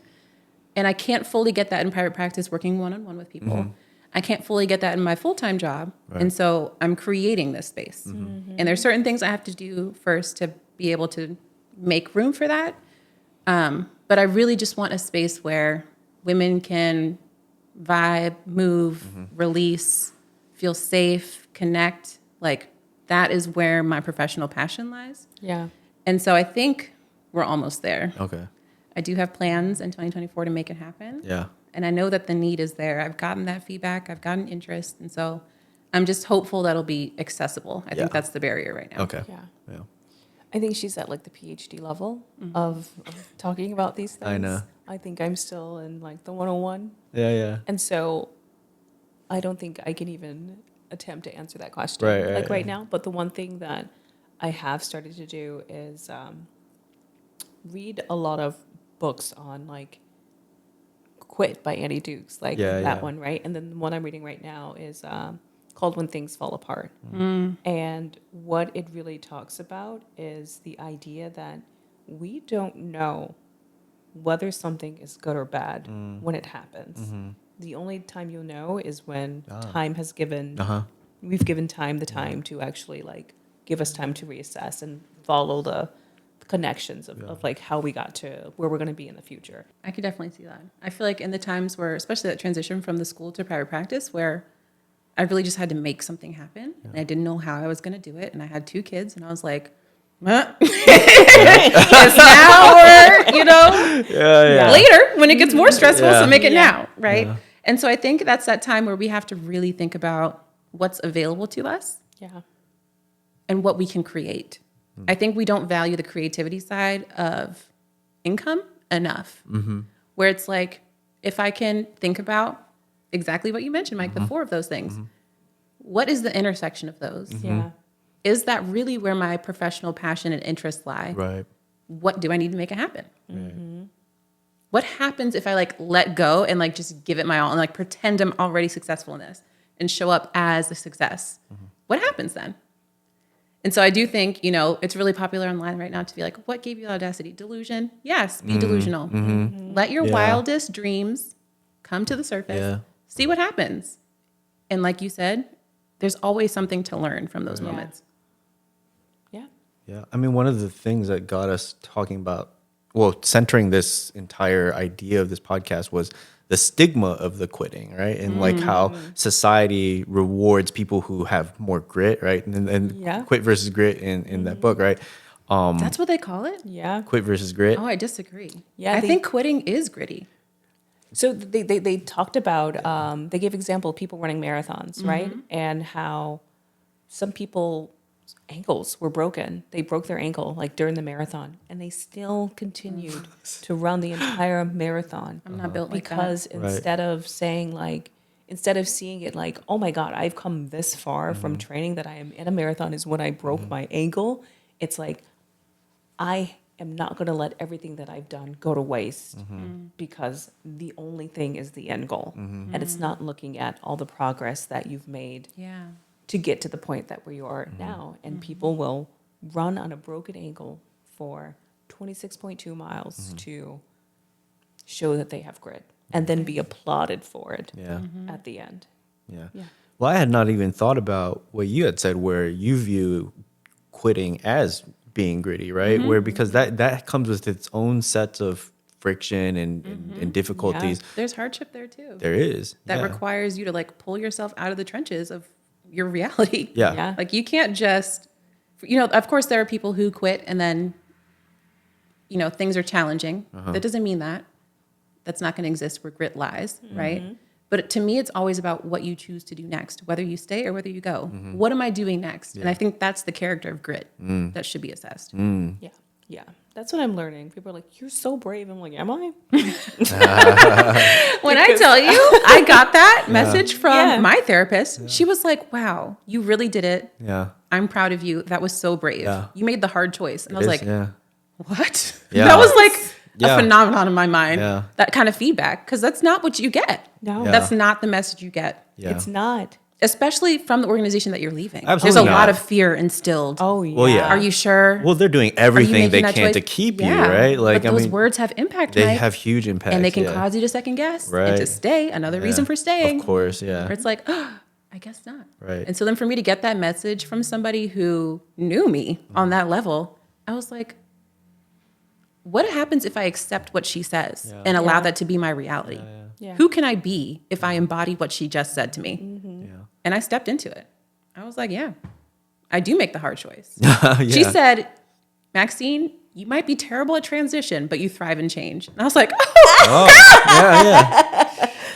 And I can't fully get that in private practice working one-on-one with people. I can't fully get that in my full-time job. And so I'm creating this space. And there's certain things I have to do first to be able to make room for that. But I really just want a space where women can vibe, move, release, feel safe, connect. Like that is where my professional passion lies. Yeah. And so I think we're almost there. Okay. I do have plans in 2024 to make it happen. Yeah. And I know that the need is there. I've gotten that feedback. I've gotten interest. And so I'm just hopeful that'll be accessible. I think that's the barrier right now. Okay. Yeah. Yeah. I think she's at like the PhD level of talking about these things. I know. I think I'm still in like the 101. Yeah. Yeah. And so I don't think I can even attempt to answer that question right now. But the one thing that I have started to do is read a lot of books on like Quit by Annie Dukes, like that one, right? And then the one I'm reading right now is called When Things Fall Apart. And what it really talks about is the idea that we don't know whether something is good or bad when it happens. The only time you'll know is when time has given, we've given time the time to actually like give us time to reassess and follow the connections of like how we got to where we're going to be in the future. I could definitely see that. I feel like in the times where, especially that transition from the school to private practice, where I really just had to make something happen. And I didn't know how I was going to do it. And I had 2 kids and I was like, it's now or, you know, later when it gets more stressful. So make it now. Right. Yeah. And so I think that's that time where we have to really think about what's available to us and what we can create. I think we don't value the creativity side of income enough, where it's like, if I can think about exactly what you mentioned, Mike, the 4 of those things, what is the intersection of those? Is that really where my professional passion and interests lie? Right. What do I need to make it happen? What happens if I like let go and like just give it my all and like pretend I'm already successful in this and show up as a success? What happens then? And so I do think, you know, it's really popular online right now to be like, what gave you the audacity? Delusion? Yes, be delusional. Let your wildest dreams come to the surface. See what happens. And like you said, there's always something to learn from those moments. Yeah. I mean, one of the things that got us talking about, well, centering this entire idea of this podcast was the stigma of the quitting, right? And like how society rewards people who have more grit, right? And quit versus grit in that book, right? That's what they call it? Yeah. Quit versus grit. Oh, I disagree. Yeah, I think quitting is gritty. So they talked about, they gave example of people running marathons, right? And how some people's ankles were broken. They broke their ankle like during the marathon and they still continued to run the entire marathon. I'm not built like that. Because instead of saying like, instead of seeing it like, oh my God, I've come this far from training that I am in a marathon is when I broke my ankle. It's like, I am not going to let everything that I've done go to waste because the only thing is the end goal. And it's not looking at all the progress that you've made to get to the point that where you are now. And people will run on a broken ankle for 26.2 miles to show that they have grit and then be applauded for it at the end. Yeah. Well, I had not even thought about what you had said where you view quitting as being gritty, right? Where because that comes with its own sets of friction and difficulties. Yeah. There's hardship there too. There is. That requires you to like pull yourself out of the trenches of your reality. Yeah. Like you can't just, you know, of course there are people who quit and then, you know, things are challenging. That doesn't mean that. That's not going to exist where grit lies, right? But to me, it's always about what you choose to do next, whether you stay or whether you go. What am I doing next? And I think that's the character of grit that should be assessed. Yeah. That's what I'm learning. People are like, you're so brave. I'm like, am I? When I tell you, I got that message from my therapist. She was like, wow, you really did it. Yeah. I'm proud of you. That was so brave. You made the hard choice. And I was like, what? Yeah. That was like a phenomenon in my mind. Yeah. That kind of feedback. Because that's not what you get. No. That's not the message you get. Yeah. It's not. Especially from the organization that you're leaving. Absolutely There's a not. lot of fear instilled. Oh, yeah. Well, yeah. Are you sure? Well, they're doing everything they making that can choice? to keep you, right? Like, but those words have impact, they Mike. have huge impact. And they can cause you to second guess and to stay. Another reason for staying. Of course, yeah. Where it's like, oh, I guess not. Right. And so then for me to get that message from somebody who knew me on that level, I was like, what happens if I accept what she says and allow that to be my reality? Yeah. Who can I be if I embody what she just said to me? And I stepped into it. I was like, yeah, I do make the hard choice. She said, Maxine, you might be terrible at transition, but you thrive in change. And I was like,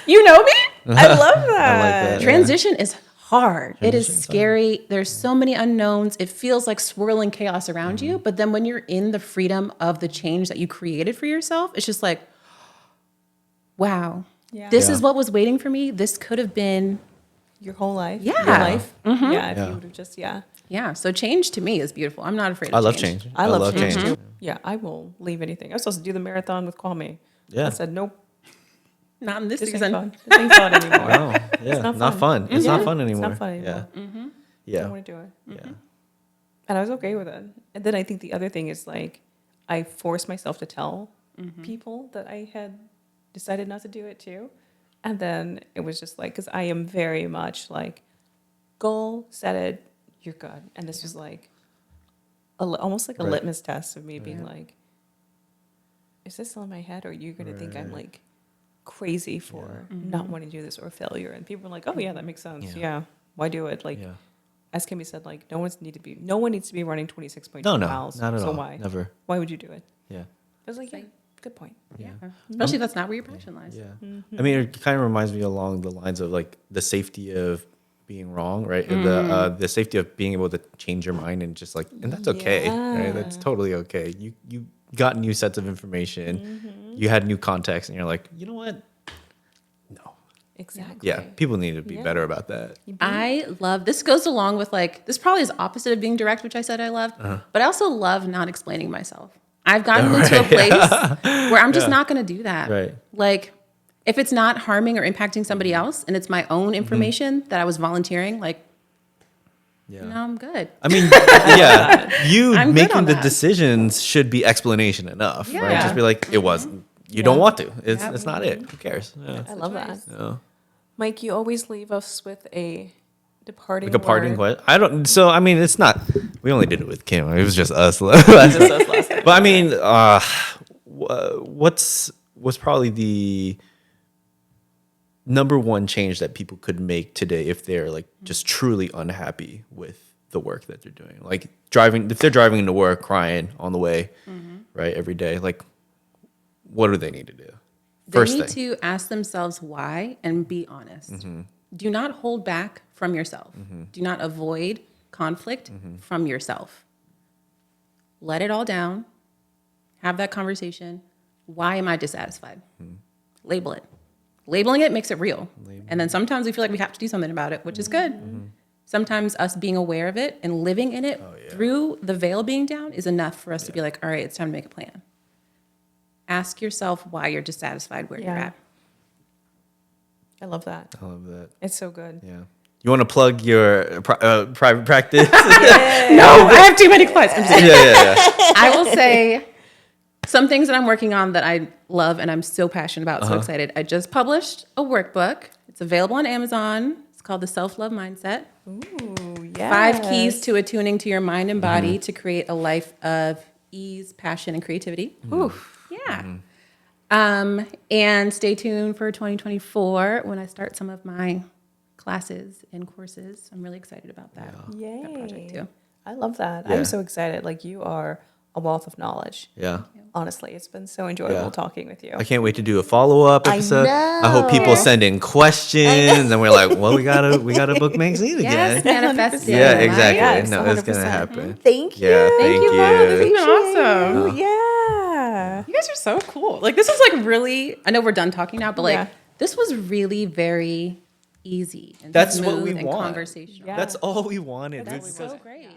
you know me? I love that. I like that. Transition is hard. It is scary. There's so many unknowns. It feels like swirling chaos around you. But then when you're in the freedom of the change that you created for yourself, it's just like, wow, this is what was waiting for me. This could have been your whole life. Yeah. Your life. Mm-hmm. Yeah. If Yeah. you would have just, yeah. Yeah. So change to me is beautiful. I'm not afraid of I love change. change. I love change too. Yeah. I will leave anything. I was supposed to do the marathon with Kwame. Yeah. I said, nope, Not in this this ain't season. fun. This ain't fun anymore. Wow. Yeah. not Not fun. It's not fun anymore. not fun anymore. Yeah. I Yeah. don't want to do it. Yeah. And I was okay with it. And then I think the other thing is like, I forced myself to tell people that I had decided not to do it too. And then it was just like, because I am very much like, goal, set it, you're good. And this was like, almost like a Right. litmus test of me being like, is this still in my head? Or are you going to think I'm like crazy for not wanting to do this or failure? And people were like, oh yeah, that makes sense. Yeah. Yeah. Why do it? Like, Yeah. as Kimmy said, like no one needs to be running 26.2 No, miles. not at so all. why? Never. Why would you do it? Yeah. I was like, yeah, good point. Yeah. Especially if that's not where your passion lies. Yeah. I mean, it kind of reminds me along the lines of like the safety of being wrong, right? And the safety of being able to change your mind and just like, and that's okay, right? That's totally okay. You got new sets of information, you had new context, and you're like, you know what? No. Exactly. Yeah, people need to be better about that. I love this. Goes along with like this. Probably is opposite of being direct, which I said I loved. But I also love not explaining myself. I've gotten into a place where I'm just not going to do that. Right. Like, if it's not harming or impacting somebody else, and it's my own information that I was volunteering, like, Yeah. no, I'm good. I mean, yeah, you I'm good making on the that. decisions should be explanation enough, right? Yeah. Just be like, it wasn't. You don't want to. It's not it. Who cares? Yeah. I love that. Yeah. Mike, you always leave us with a departing Like a parting word. question. I don't. So I mean, it's not. We only did it with Kim. It was just us. Just us last time. But I mean, what's probably the number one change that people could make today if they're like just truly unhappy with the work that they're doing? Like if they're driving into work crying on the way, right, every day, like what do they need to do? They First need thing. to ask themselves why and be honest. Do not hold back from yourself. Do not avoid conflict from yourself. Let it all down. Have that conversation. Why am I dissatisfied? Label it. Labeling it makes it real. And then sometimes we feel like we have to do something about it, which is good. Sometimes us being aware of it and living in it through the veil being down is enough for us to be like, all right, it's time to make a plan. Ask yourself why you're dissatisfied where you're Yeah. at. I love that. I love that. It's so good. Yeah. You want to plug your private practice? No, I have too many clients. I'm just kidding. yeah. I will say some things that I'm working on that I love and I'm so passionate about, so excited. I just published a workbook. It's available on Amazon. It's called The Self-Love Mindset. Ooh, yeah. 5 keys to attuning to your mind and body to create a life of ease, passion, and creativity. Ooh, yeah. And stay tuned for 2024 when I start some of my classes and courses. I'm really excited about that. Yay. That project too. I love that. Yeah. I'm so excited. Like you are a wealth of knowledge. Yeah. Honestly, it's been so enjoyable Yeah. talking with you. I can't wait to do a follow-up I episode. I hope people know. send in questions and we're like, well, we gotta book Maxine Yes, again. manifest it. Yeah, right? exactly. Yes, no, it's gonna 100%. happen. Thank you. Yeah, Thank you, Mom. This has been awesome. Yeah. You guys are so cool. Like, this is like really, I know we're done talking now, but like, Yeah. this was really very easy and That's what smooth we and want. conversational. Yeah. That's all we wanted. That's It's so great.